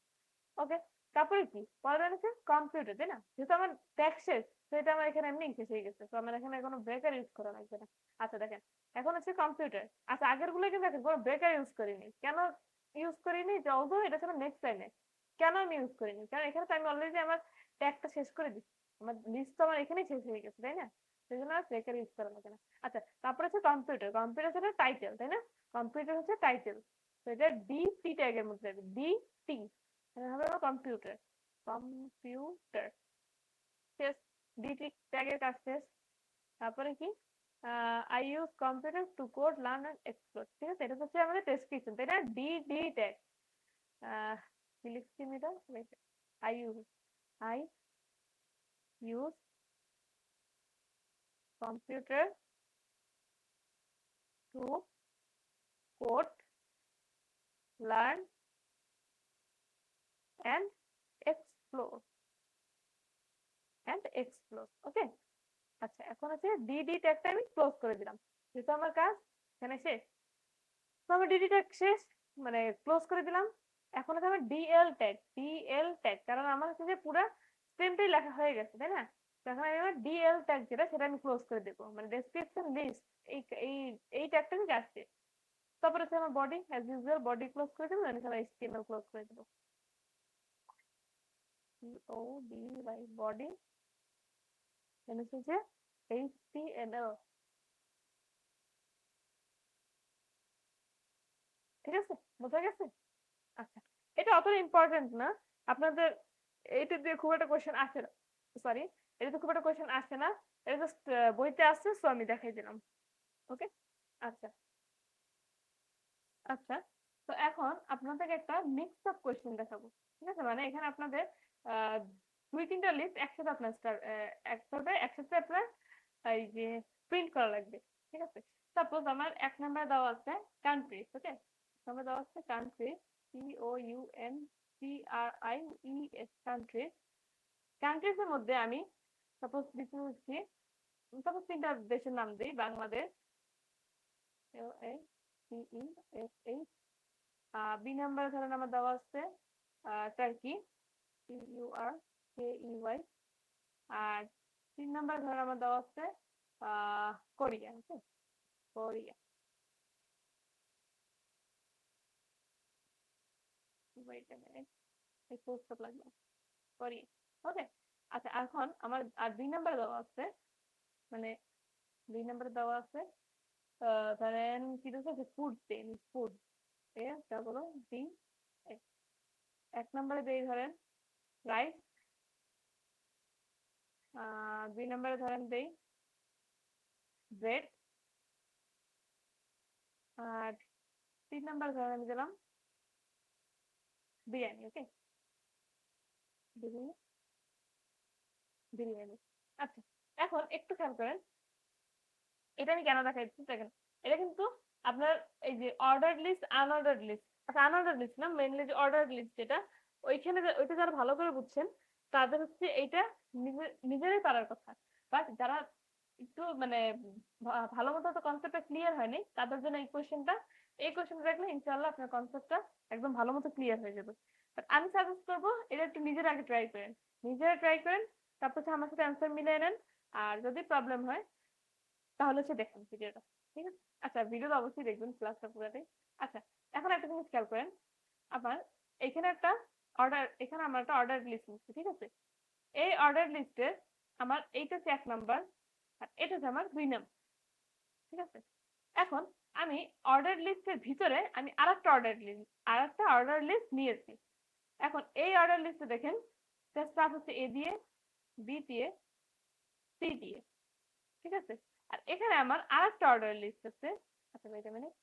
ওকে। তারপরে কি পরের হচ্ছে কম্পিউটার, তাই না? যেহেতু আমার ট্যাগ শেষ, তো এটা আমার এখানে এমনি শেষ হয়ে গেছে, তো আমার এখানে কোনো ব্রেকার ইউজ করা লাগবে না। আচ্ছা দেখেন, এখন হচ্ছে কম্পিউটার। আচ্ছা, আগের গুলো কিন্তু দেখেন কোনো ব্রেকার ইউজ করিনি, কেন ইউজ করিনি, যে অলদো এটা ছিল নেক্সট লাইনে, কেন আমি ইউজ করিনি, কারণ এখানে তো আমি অলরেডি আমার ট্যাগটা শেষ করে দিচ্ছি, আমার লিস্ট তো আমার এখানেই শেষ হয়ে গেছে, তাই না? সেই জন্য আর ব্রেকার ইউজ করা লাগে না। আচ্ছা, তারপরে হচ্ছে কম্পিউটার, কম্পিউটার হচ্ছে টাইটেল, তাই না? কম্পিউটার হচ্ছে টাইটেল, তো এটা ডি টি ট্যাগের মধ্যে যাবে, ডি টি, হবে আমার কম্পিউটার, কম্পিউটার শেষ, ডিটি ট্যাগের কাজ শেষ। তারপরে কি, I use computer to code learn and explore, ঠিক আছে, এটা হচ্ছে আমাদের ডেসক্রিপশন, তাই না? ডি ডি ট্যাগ, কি লিখছি আমি এটা, I use, I use computer to code learn and explore, okay. আচ্ছা, এখন হচ্ছে ডিডি ট্যাগটা আমি ক্লোজ করে দিলাম, যেহেতু আমার কাজ এখানে শেষ, তো আমার ডিডি ট্যাগ শেষ, মানে ক্লোজ করে দিলাম। এখন হচ্ছে আমার ডিএল ট্যাগ, ডিএল ট্যাগ, কারণ আমার হচ্ছে যে পুরো স্ট্রিমটাই লেখা হয়ে গেছে, তাই না? তো এখন আমি আমার ডিএল ট্যাগ যেটা, সেটা আমি ক্লোজ করে দেবো, মানে ডেসক্রিপশন লিস্ট, এই এই এই ট্যাগটা আমি আসছে। তারপরে হচ্ছে আমার body, as usual body close করে দেবো, এখানে HTML ক্লোজ করে দেবো, BODY বডি, দেন হচ্ছে যে HTML। ঠিক আছে, বোঝা গেছে? আচ্ছা, এটা অতটা ইম্পর্টেন্ট না আপনাদের, এইটা দিয়ে খুব একটা কোয়েশ্চেন আসে না, সরি, এটা তো খুব একটা কোয়েশ্চেন আসে না, এটা জাস্ট বইতে আসছে, সো আমি দেখাই দিলাম। ওকে, আচ্ছা আচ্ছা। তো এখন আপনাদেরকে একটা মিক্সড আপ কোয়েশ্চেন দেখাবো। ঠিক আছে, মানে এখানে আপনাদের আহ, দুই তিনটা লিস্ট একসাথে আপনার একসাথে আপনার এই যে প্রিন্ট করা লাগবে। ঠিক আছে, সাপোজ আমার এক নম্বরে দেওয়া আছে কান্ট্রিজ। ওকে, নম্বরে দেওয়া আছে কান্ট্রিজ, COUNTRIES, কান্ট্রিজ। কান্ট্রিজ এর মধ্যে আমি সাপোজ দিতে হচ্ছি, সাপোজ তিনটা দেশের নাম দিই, বাংলাদেশ, LATESH, বি নাম্বার ধরেন আমার দেওয়া আছে টার্কি, TURKEY, আর তিন নাম্বার ধরেন আমার দেওয়া আছে Korea. Okay, Korea, wait a minute, একটু স্টপ লাগবে, কোরিয়া। ওকে, আচ্ছা এখন আমার আর দুই নাম্বার দেওয়া আছে, মানে দুই নাম্বার দেওয়া আছে ধরেন কি দিচ্ছে, ফুড চেইন, ফুড, ঠিক আছে, বলো ডি। এক নম্বরে দেই ধরেন রাইস, দুই নম্বরে ধরেন দেই ব্রেড, আর তিন নম্বর ধরেন আমি দিলাম বিরিয়ানি। ওকে, বিরিয়ানি, বিরিয়ানি। আচ্ছা, এখন একটু খেয়াল করেন, এটা আমি কেন দেখাচ্ছি দেখেন, এটা কিন্তু আপনার এই যে অর্ডার লিস্ট, আনঅর্ডার লিস্ট, আচ্ছা আনঅর্ডার লিস্ট না, মেইনলি যে অর্ডার লিস্ট যেটা, ওইখানে ওইটা যারা ভালো করে বুঝছেন তাদের হচ্ছে এইটা নিজেরাই পারার কথা। বাট যারা একটু মানে ভালো মতো তো কনসেপ্টটা ক্লিয়ার হয়নি, তাদের জন্য এই কোয়েশ্চেনটা দেখলে ইনশাআল্লাহ আপনার কনসেপ্টটা একদম ভালো মতো ক্লিয়ার হয়ে যাবে। বাট আমি সাজেস্ট করবো এটা একটু নিজের আগে ট্রাই করেন, নিজেরা ট্রাই করেন, তারপর হচ্ছে আমার সাথে অ্যান্সার মিলিয়ে নেন। আর যদি প্রবলেম হয় তাহলে হচ্ছে দেখেন ভিডিওটা। ঠিক আছে, আচ্ছা ভিডিওটা অবশ্যই দেখবেন ক্লাসটা পুরাটাই। আচ্ছা, এখন একটা জিনিস খেয়াল করেন, আমার এখানে একটা এখানে আমার একটা অর্ডার লিস্ট নিচ্ছি। ঠিক আছে, এই অর্ডার লিস্টে আমার এইটা হচ্ছে এক নাম্বার, আর এটা হচ্ছে আমার দুই নাম্বার। ঠিক আছে, এখন আমি অর্ডার লিস্টের ভিতরে আমি আরেকটা অর্ডার লিস্ট নিয়েছি। এখন এই অর্ডার লিস্টে দেখেন স্টার্ট হচ্ছে এ দিয়ে, বি দিয়ে, সি দিয়ে। ঠিক আছে, আর এখানে আমার আরেকটা অর্ডার লিস্ট আছে, আচ্ছা ওয়েট আ মিনিট,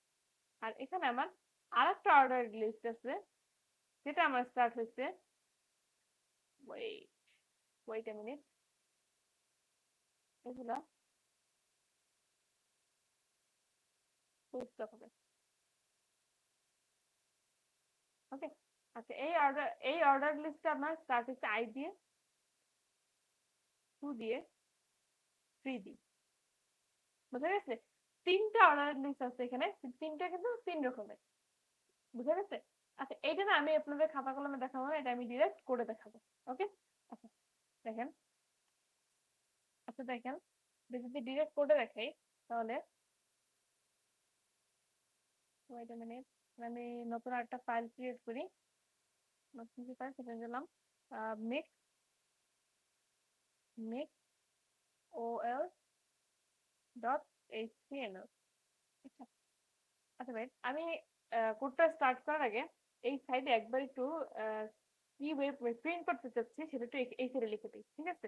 আর এখানে আমার আরেকটা অর্ডার লিস্ট আছে যেটা আমার স্টার্ট হচ্ছে, ওয়েট ওয়েট আ মিনিট, এগুলা বুঝতে হবে। ওকে, আচ্ছা এই অর্ডার লিস্টটা আমার স্টার্ট হচ্ছে আই দিয়ে, টু দিয়ে, থ্রি দিয়ে। বুঝা গেছে? তিনটা অর্ডার লিস্ট আছে এখানে, তিনটা কিন্তু তিন রকমের। বুঝা গেছে? আচ্ছা, এইটা না আমি আপনাদের খাতা কলমে দেখাবো না, এটা আমি ডিরেক্ট করে দেখাবো। ওকে, আচ্ছা দেখেন, আচ্ছা দেখেন, যদি ডিরেক্ট করে দেখাই তাহলে ওয়েট আ মিনিট, আমি নতুন একটা ফাইল ক্রিয়েট করি, নতুন যে ফাইল সেটা দিলাম mix mix OL dot HTML। আচ্ছা, আচ্ছা ভাই, আমি কোডটা স্টার্ট করার আগে এই সাইডে একবার একটু কি ওয়েব প্রিন্ট করতে চাচ্ছি সেটা একটু এই সাইডে লিখে দিই। ঠিক আছে,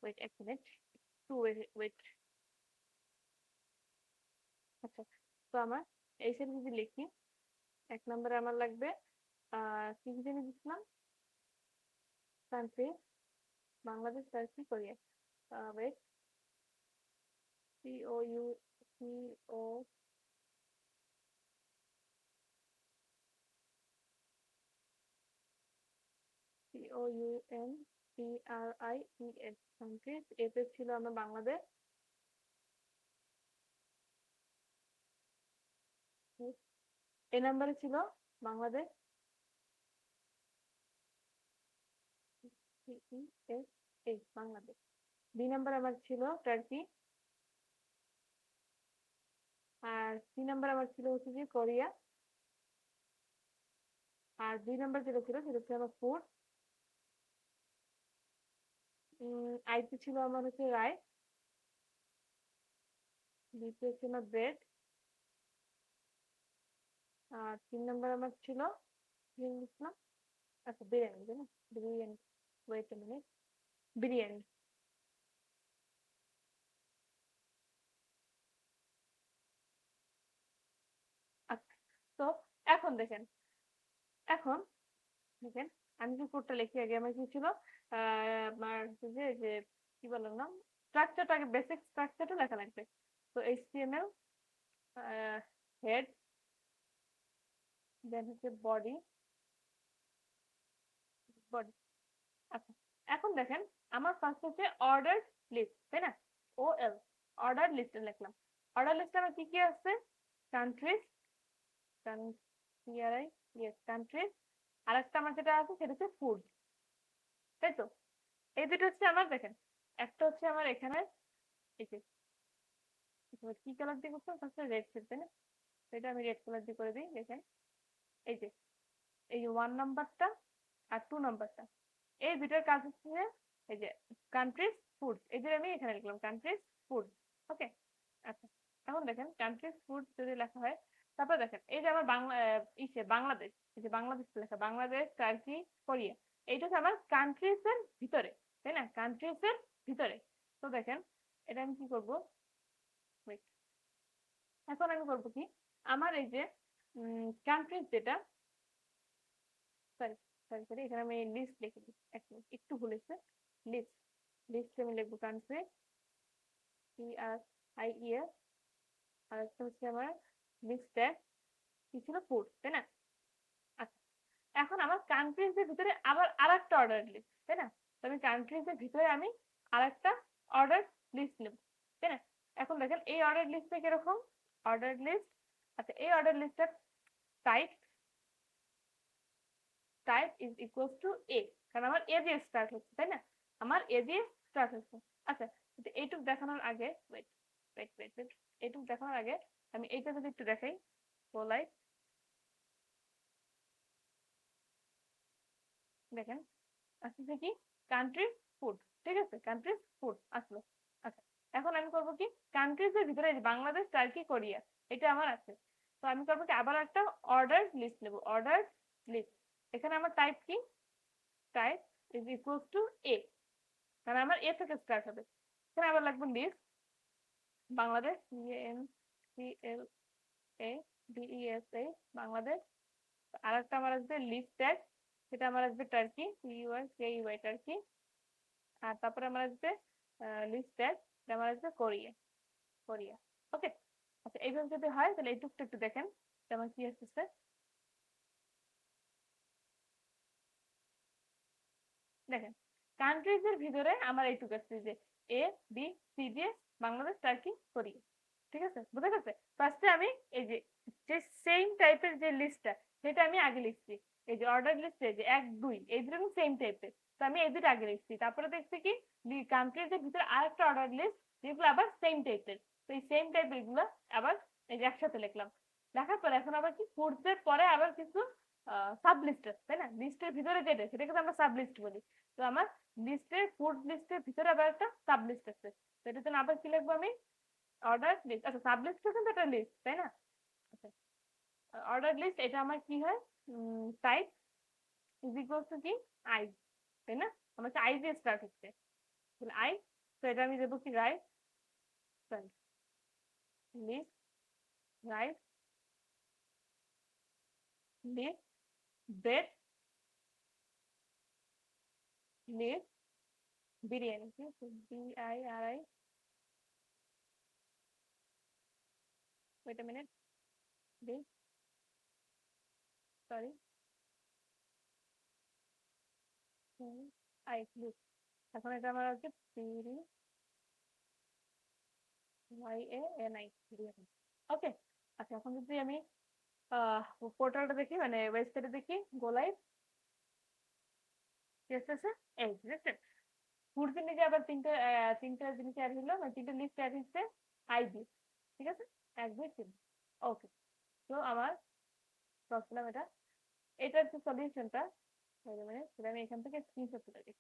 ওয়েট এক মিনিট, একটু ওয়েট। আচ্ছা, তো আমার এই সাইডে যদি লিখি, এক নম্বরে আমার লাগবে কি জানি দিচ্ছিলাম, country, Bangladesh, Turkey, Korea, wait, COU COUNTRIES, countries. এতে ছিল আমার বাংলাদেশ, এই নাম্বারে ছিল বাংলাদেশ, বাংলাদেশ। দুই নাম্বার আমার ছিল টার্কি, আর 3 নাম্বার আমার ছিল হচ্ছে যে কোরিয়া। আর 2 নাম্বার যেটা ছিল সেটা ছিল আমার ফুড। আইতে ছিল আমার হচ্ছে রাইস। বিতে ছিল আমার ব্রেড। আর 3 নাম্বার আমার ছিল কি লিখলাম? আচ্ছা বিরিয়ানি, তাই না? Biryani. Wait a minute. Biryani. আচ্ছা, তো এখন দেখেন, এখন দেখেন আমি যে কোডটা লিখি আগে আমার কি ছিল, আমার হচ্ছে যে কি বললাম না, স্ট্রাকচারটা আগে, বেসিক স্ট্রাকচারটা লেখা লাগবে। তো এইচটিএমএল, হেড, দেন হচ্ছে বডি, বডি। আচ্ছা, এখন দেখেন আমার ফার্স্ট হচ্ছে অর্ডার লিস্ট, তাই না? ও এল, অর্ডার লিস্টে লিখলাম। অর্ডার লিস্টে আমার কি কি আছে? Countries, country, yes countries. আর একটা আমার যেটা আছে সেটা হচ্ছে ফুড, তাই তো? এই দুটো হচ্ছে আমার, দেখেন একটা হচ্ছে আমার এখানে, এই যে এখানে কি কালার দিয়ে করতাম ফার্স্টে, রেড ছিল তাই না? এটা আমি রেড কালার দিয়ে করে দিই, দেখেন এই যে, এই যে 1 নাম্বারটা আর 2 নাম্বারটা, এই দুটোর কাজ হচ্ছে যে, এই যে কান্ট্রিজ ফুড, এই যে আমি এখানে লিখলাম কান্ট্রিজ ফুড। ওকে, আচ্ছা, এখন দেখেন কান্ট্রিজ ফুড যদি লেখা হয়, তারপর দেখেন এই যে আমার বাংলা, বাংলাদেশ, এই যে বাংলাদেশ লেখা, বাংলাদেশ, টার্কি, কোরিয়া, এইটা হচ্ছে আমার কান্ট্রিজ এর ভিতরে, তাই না? কান্ট্রিজ এর ভিতরে। তো দেখেন এটা আমি কি করব, wait, এখন আমি করব কি, আমার এই যে কান্ট্রিজ যেটা, সরি সরি সরি, এখানে আমি লিস্ট লিখে দিই, এক মিনিট একটু ভুলেছে, লিস্ট, লিস্ট আমি লিখবো কান্ট্রি, CRIES। আর একটা হচ্ছে আমার লিস্টের কি ছিল, ফুড, তাই না? আচ্ছা, এখন আমার কান্ট্রিজ এর ভিতরে আবার আরেকটা অর্ডার লিস্ট, তাই না? তো আমি কান্ট্রিজ এর ভিতরে আমি আরেকটা অর্ডার লিস্ট নেব, তাই না? এখন দেখেন এই অর্ডার লিস্টে কিরকম, অর্ডার লিস্ট, আচ্ছা এই অর্ডার লিস্টের type, type is equals to A, কারণ আমার এ দিয়ে স্টার্ট হচ্ছে, তাই না? আমার এ দিয়ে স্টার্ট হচ্ছে। আচ্ছা, এইটুক দেখানোর আগে, ওয়েট ওয়েট ওয়েট ওয়েট, এইটুক দেখানোর আগে আমি এইটা যদি একটু দেখাই, লাইক দেখেন আসছে কি, কান্ট্রি ফুড, ঠিক আছে, কান্ট্রি ফুড আসলো। আচ্ছা, এখন আমি করবো কি, কান্ট্রিজ এর ভিতরে বাংলাদেশ, টার্কি, কোরিয়া, এটা আমার আছে। তো আমি করবো কি, আবার একটা অর্ডার লিস্ট নেবো, অর্ডার লিস্ট। এখানে আমার টাইপ কি, type is equals to A, কারণ আমার এ থেকে স্টার্ট হবে। এখানে আবার লাগবে লিস্ট, বাংলাদেশ, BANCLADESA, বাংলাদেশ। আর একটা আমার আসবে লিস্ট ট্যাগ, সেটা আমার আসবে টার্কি, TURKEY, টার্কি। আর তারপরে আমার আসবে লিস্ট ট্যাগ, এটা আমার আসবে কোরিয়া, কোরিয়া। ওকে, আচ্ছা এইভাবে যদি হয় তাহলে এইটুকটা একটু দেখেন যেমন কি আসতেছে, দেখেন কান্ট্রিজ এর ভিতরে আমার এইটুকু আসছে যে ABCD, বাংলাদেশ, টার্কি, কোরিয়া, ঠিক আছে, বুঝা গেছে? ফার্স্টে আমি এই যে যে সেম টাইপের যে লিস্টটা, সেটা আমি আগে লিখছি, এই যে অর্ডার লিস্টে যে 1 2 এই দুটো সেম টাইপের, তো আমি এই দুটো আগে লিখছি, তারপরে দেখছি কি কান্ট্রিজ এর ভিতরে আরেকটা অর্ডার লিস্ট, যেগুলো আবার সেম টাইপের, তো এই সেম টাইপের গুলো আবার এই যে একসাথে লিখলাম। লেখার পরে এখন আবার কি, ফুডস এর পরে আবার কিছু সাব লিস্ট আছে, তাই না? লিস্টের ভিতরে যেটা সেটাকে আমরা সাব লিস্ট বলি। তো আমার লিস্টের, ফুড লিস্টের ভিতরে আবার একটা সাব লিস্ট আছে, তো এটার জন্য আবার কি লিখবো আমি, অর্ডার লিস্ট। আচ্ছা, সাব লিস্ট কিন্তু একটা লিস্ট, তাই না? আচ্ছা, অর্ডার লিস্ট এটা আমার কি হয়, টাইপ ইজ ইকুয়াল টু কি, আই, তাই না? আমার হচ্ছে আই দিয়ে স্টার্ট হচ্ছে, তাহলে আই, তো এটা আমি দেবো কি, right, sorry, list, right, list, bread, list, biryani, BIRI, wait a minute, list, sorry, I, list. এখন এটা আমার হচ্ছে BRYANI, বিরিয়ানি। ওকে, আচ্ছা এখন যদি আমি পোর্টালটা দেখি, মানে ওয়েবসাইটে দেখি, গো লাইভ, কি আসতেছে, এই দেখছেন, ফুডসের নিচে আবার তিনটা জিনিস অ্যাড হলো, মানে তিনটা লিস্ট অ্যাড হচ্ছে আই দিয়ে, ঠিক আছে? 1 2 3 ওকে। তো আমার প্রবলেম এটার যে সলিউশনটা মানে সেটা আমি এখান থেকে স্ক্রিনশট তুলে দিই।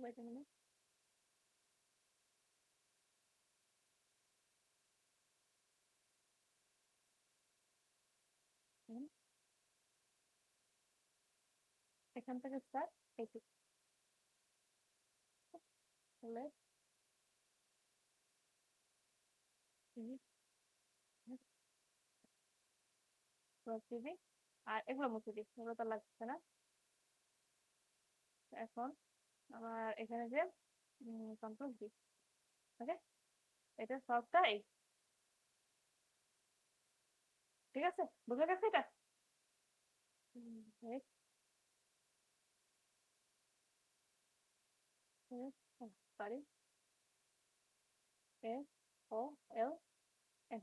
Wait a minute. হুম, এখান থেকে স্টার্ট এইটুকু হলে দিবি আর এগুলো মুছে দিই, এগুলো তো লাগছে না। এখন আমার এখানে যে কন্ট্রোল দি, ওকে, এটা সবটা এই, ঠিক আছে, বুঝে গেছে এটা? সরি, এ ও এল এন,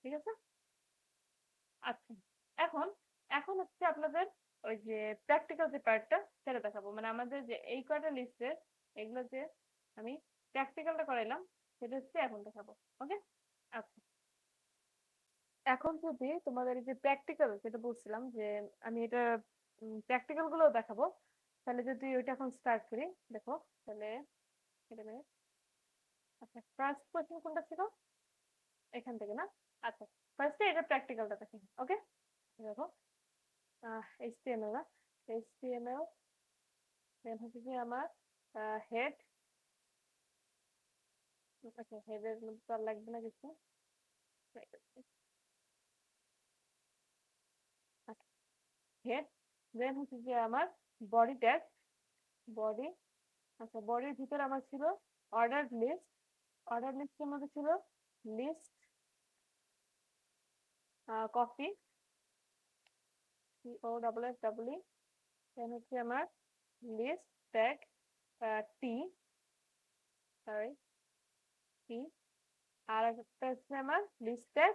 ঠিক আছে। আচ্ছা, এখন এখন হচ্ছে আপনাদের ওই যে প্র্যাকটিক্যাল যে পার্টটা সেটা দেখাবো, মানে আমাদের যে এই কয়টা লিস্টের এগুলো যে আমি প্র্যাকটিক্যালটা করাইলাম সেটা হচ্ছে এখন দেখাবো, ওকে। আচ্ছা, এখন যদি তোমাদের এই যে প্র্যাকটিক্যাল যেটা বলছিলাম যে আমি এটা প্র্যাকটিক্যাল গুলো দেখাবো, তাহলে যদি ওইটা এখন স্টার্ট করি, দেখো তাহলে এটা minute। আচ্ছা, ফার্স্ট কোশ্চেন কোনটা ছিল এখান থেকে না? আচ্ছা, ফার্স্টে এটা প্র্যাকটিক্যালটা দেখি, ওকে। দেখো HTML না, HTML দেন হচ্ছে যে আমার হেড, আচ্ছা হেডের মধ্যে তো আর লাগবে না কিছু, আচ্ছা হেড, দেন হচ্ছে যে আমার বডি ট্যাগ, বডি, আচ্ছা বডির ভিতরে আমার ছিল অর্ডার লিস্ট, অর্ডার লিস্টের মধ্যে ছিল লিস্ট কপি, COFFE, দেন হচ্ছে আমার লিস্ট ট্যাগ টি, সরি টি, আর একটা হচ্ছে আমার লিস্ট ট্যাগ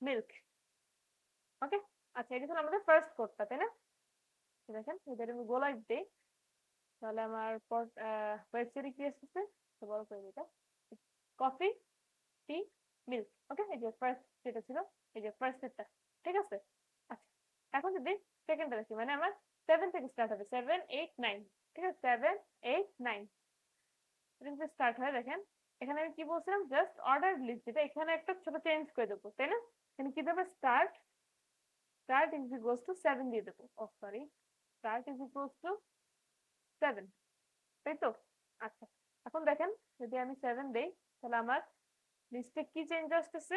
মিল্ক, ওকে। আচ্ছা, এটা ছিল আমাদের ফার্স্ট কোডটা, তাই না? দেখেন এদের আমি গোলাই দিই, তাহলে আমার ওয়েবসাইটে কি আসছে, তো বড় করে দিটা, কফি, টি, মিল্ক, ওকে। এই যে ফার্স্ট যেটা ছিল, এই যে ফার্স্ট সেটটা, ঠিক আছে। আচ্ছা, এখন যদি সেকেন্ডটা দেখি, মানে আমার 7 থেকে স্টার্ট হবে, 7 8 9, ঠিক আছে, 7 8 9 এটা যদি স্টার্ট হয়, দেখেন এখানে আমি কি বলছিলাম, জাস্ট অর্ডার লিস্ট, যেটা এখানে একটা ছোট চেঞ্জ করে দেবো, তাই না? এখানে কি দেবো, start, start is equals to 7 দিয়ে দেবো, oh sorry, start is equals to 7, তাই তো? আচ্ছা, এখন দেখেন যদি আমি 7 দেই, তাহলে আমার লিস্টে কি চেঞ্জ আসতেছে,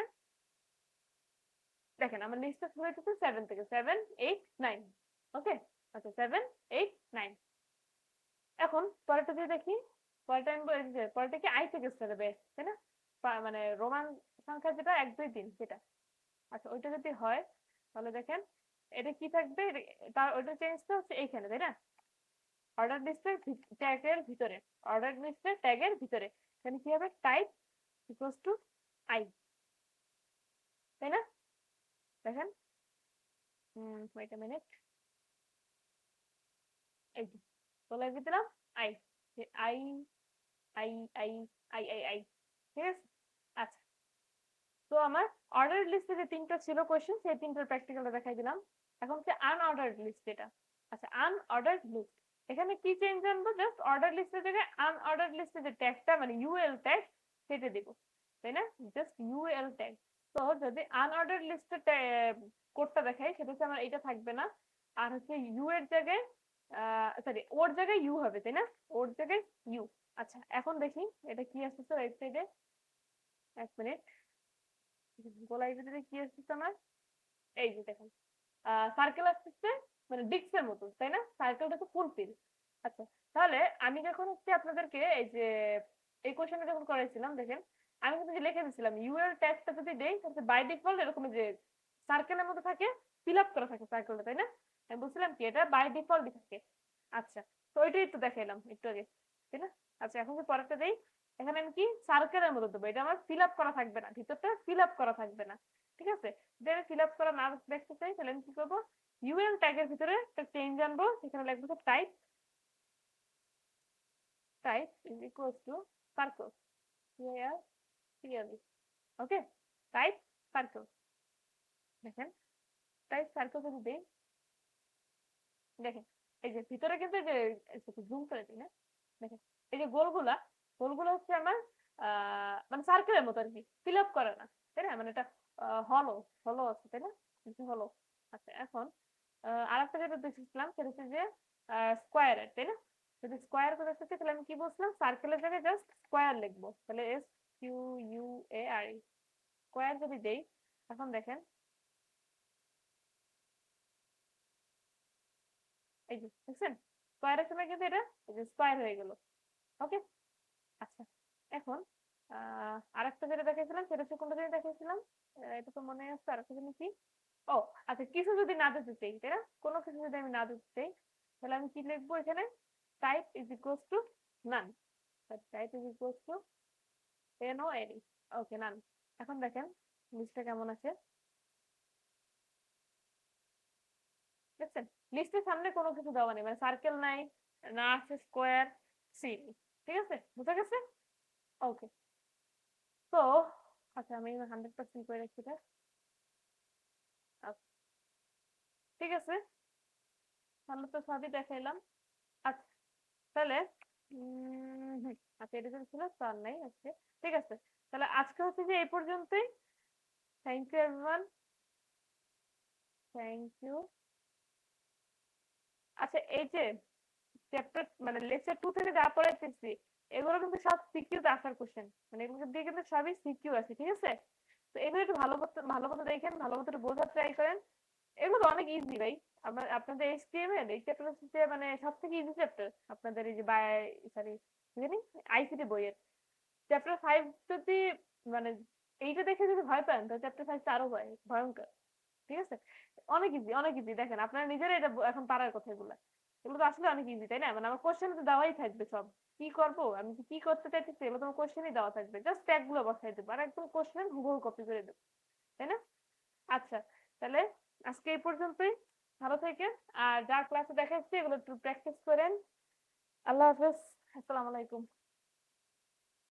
দেখেন আমার লিস্টটা শুরু হইতেছে 7 থেকে, 7 8 9, ওকে। আচ্ছা 7 8 9, এখন পরেরটা যদি দেখি, পরেরটা আমি বলি যে পরেরটা কি আই থেকে স্টার্ট হবে, তাই না? মানে রোমান সংখ্যা যেটা 1 2 3 সেটা। আচ্ছা, ওইটা যদি হয় তাহলে দেখেন এটা কি থাকবে, তার ওইটা চেঞ্জটা হচ্ছে এইখানে, তাই না? অর্ডার লিস্টের ট্যাগের ভিতরে, অর্ডার লিস্টের ট্যাগের ভিতরে এখানে কি হবে, টাইপ ইকুয়ালস টু আই, তাই না? দেখেন ওয়েট আ মিনিট, এই যে বলে দিলাম I, I I I I I I, ঠিক আছে। আচ্ছা, তো আমার অর্ডার লিস্টে যে তিনটা ছিল কোশ্চেন, সেই তিনটার প্র্যাকটিক্যালটা দেখাই দিলাম। এখন হচ্ছে আনঅর্ডার্ড লিস্ট এটা। আচ্ছা, আনঅর্ডার্ড লিস্ট, এখানে কি চেঞ্জ আনবো, জাস্ট অর্ডার লিস্টের জায়গায় আনঅর্ডার্ড লিস্টে যে ট্যাগটা মানে ইউএল ট্যাগ সেটা দিব, তাই না? Just UL tag. তো যদি আনঅর্ডার্ড লিস্টের কোডটা দেখাই, সেটা হচ্ছে আমার এটা থাকবে না, আর হচ্ছে ইউ এর জায়গায় সরি ওর জায়গায় ইউ হবে, তাই না? ওর জায়গায় ইউ। আচ্ছা, এখন দেখি এটা কি আসতেছে ওয়েবসাইটে, এক মিনিট, গোলাই ভিতরে কি আসতেছে আমার, এই যে দেখেন সার্কেল আসতেছে, মানে ডিস্কের মতো, তাই না? সার্কেলটা তো ফুলফিল। আচ্ছা, তাহলে আমি যখন হচ্ছে আপনাদেরকে এই যে এই কোশ্চেনটা যখন করাইছিলাম, দেখেন আমি কিন্তু যে লিখে দিয়েছিলাম ইউএল ট্যাগটা যদি দেই তাহলে বাই ডিফল্ট এরকম যে সার্কেলের মতো থাকে, ফিল আপ করা থাকে সার্কেলটা, তাই না? আমি বলছিলাম কি এটা বাই ডিফল্টই থাকে। আচ্ছা, তো ওইটাই একটু দেখাইলাম একটু আগে, তাই না? আচ্ছা, এখন যে পরেরটা দেই, এখানে আমি কি সার্কেলের মতো দেবো, এটা আমার ফিল আপ করা থাকবে না, ভিতরটা ফিল আপ করা থাকবে না, ঠিক আছে। যদি আমি ফিল আপ করা না দেখতে চাই তাহলে আমি কি করবো, ইউএল ট্যাগের ভিতরে একটা চেঞ্জ আনবো, সেখানে লিখবো type is equals to circle, okay, type circle. দেখেন টাইপ সার্কেল যদি দেই, দেখেন এই যে ভিতরে কিন্তু যে জুম করে দিই না, দেখেন এই যে গোলগুলা, গোলগুলো হচ্ছে আমার মানে সার্কেলের মতো আর কি, ফিল আপ করে না, তাই না, মানে এটা হলো হলো আছে, তাই না, হলো। আচ্ছা এখন আরেকটা যেটা দেখছিলাম সেটা হচ্ছে যে স্কোয়ারের, তাই না, যদি স্কোয়ার করে আসতে তাহলে আমি কি বলছিলাম, সার্কেলের জায়গায় জাস্ট স্কোয়ার লিখবো, তাহলে SQUARE স্কোয়ার যদি দেই, এখন দেখেন এই যে দেখছেন স্কোয়ারের সময় কিন্তু এটা এই যে স্কোয়ার হয়ে গেল, ওকে। আচ্ছা এখন আরেকটা যেটা দেখাইছিলাম সেটা হচ্ছে কোনটা যেটা দেখাইছিলাম, এটা তো মনে আছে, আরেকটা জিনিস কি, ও আচ্ছা কিছু যদি না দিতে চাই, তাই না, কোনো কিছু যদি আমি না দিতে চাই, তাহলে আমি কি লিখবো এখানে, type is equals to naan, type is equals two NONE, ওকে নান। এখন দেখেন লিস্টটা কেমন আছে, দেখছেন লিস্টের সামনে কোনো কিছু দেওয়া নেই, মানে সার্কেল নাই, না আছে স্কোয়ার, সি, ঠিক আছে, বুঝা গেছে, ওকে। তো আচ্ছা আমি 100% করে রাখি এটা, আচ্ছা, ঠিক আছে, তাহলে তো সবই দেখাইলাম। আচ্ছা তাহলে আচ্ছা এটা যদি ছিল তো আর নাই আজকে, ঠিক আছে, তাহলে আজকে হচ্ছে যে এই পর্যন্তই। Thank you everyone, thank you. আচ্ছা এই যে চ্যাপ্টার মানে লেকচার 2 থেকে যা পড়াইতেছি এগুলো কিন্তু সব সিকিউ তে আসার কোশ্চেন, মানে এগুলো দিয়ে কিন্তু সবই সিকিউ আছে, ঠিক আছে, তো এগুলো একটু ভালো মতো দেখেন, ভালো মতো বোঝার ট্রাই করেন, এগুলো তো অনেক ইজি ভাই। আপনাদের HTML এই চ্যাপ্টার হচ্ছে মানে সব থেকে ইজি চ্যাপ্টার আপনাদের এই যে সরি জানি আইসিটি বইয়ের, চ্যাপ্টার 5 যদি মানে এইটা দেখে যদি ভয় পান তো চ্যাপ্টার 5 টা আরো ভয়ঙ্কর, ঠিক আছে, অনেক ইজি অনেক ইজি, দেখেন আপনারা নিজেরা এটা এখন পারার কথা, এগুলো এগুলো তো আসলে অনেক ইজি, তাই না, মানে আমার কোশ্চেন তো দেওয়াই থাকবে সব, কি করবো আমি কি করতে চাইতেছি এগুলো তোমার কোশ্চেনই দেওয়া থাকবে, জাস্ট ট্যাগ গুলো বসাই দেবো আর একদম কোশ্চেন হুবহু কপি করে দেবো, তাই না। আচ্ছা তাহলে আজকে এই পর্যন্তই, ভালো থাকেন, আর যা ক্লাসে দেখাচ্ছি এগুলো একটু প্র্যাকটিস করেন। আল্লাহ হাফেজ, আসসালামু আলাইকুম।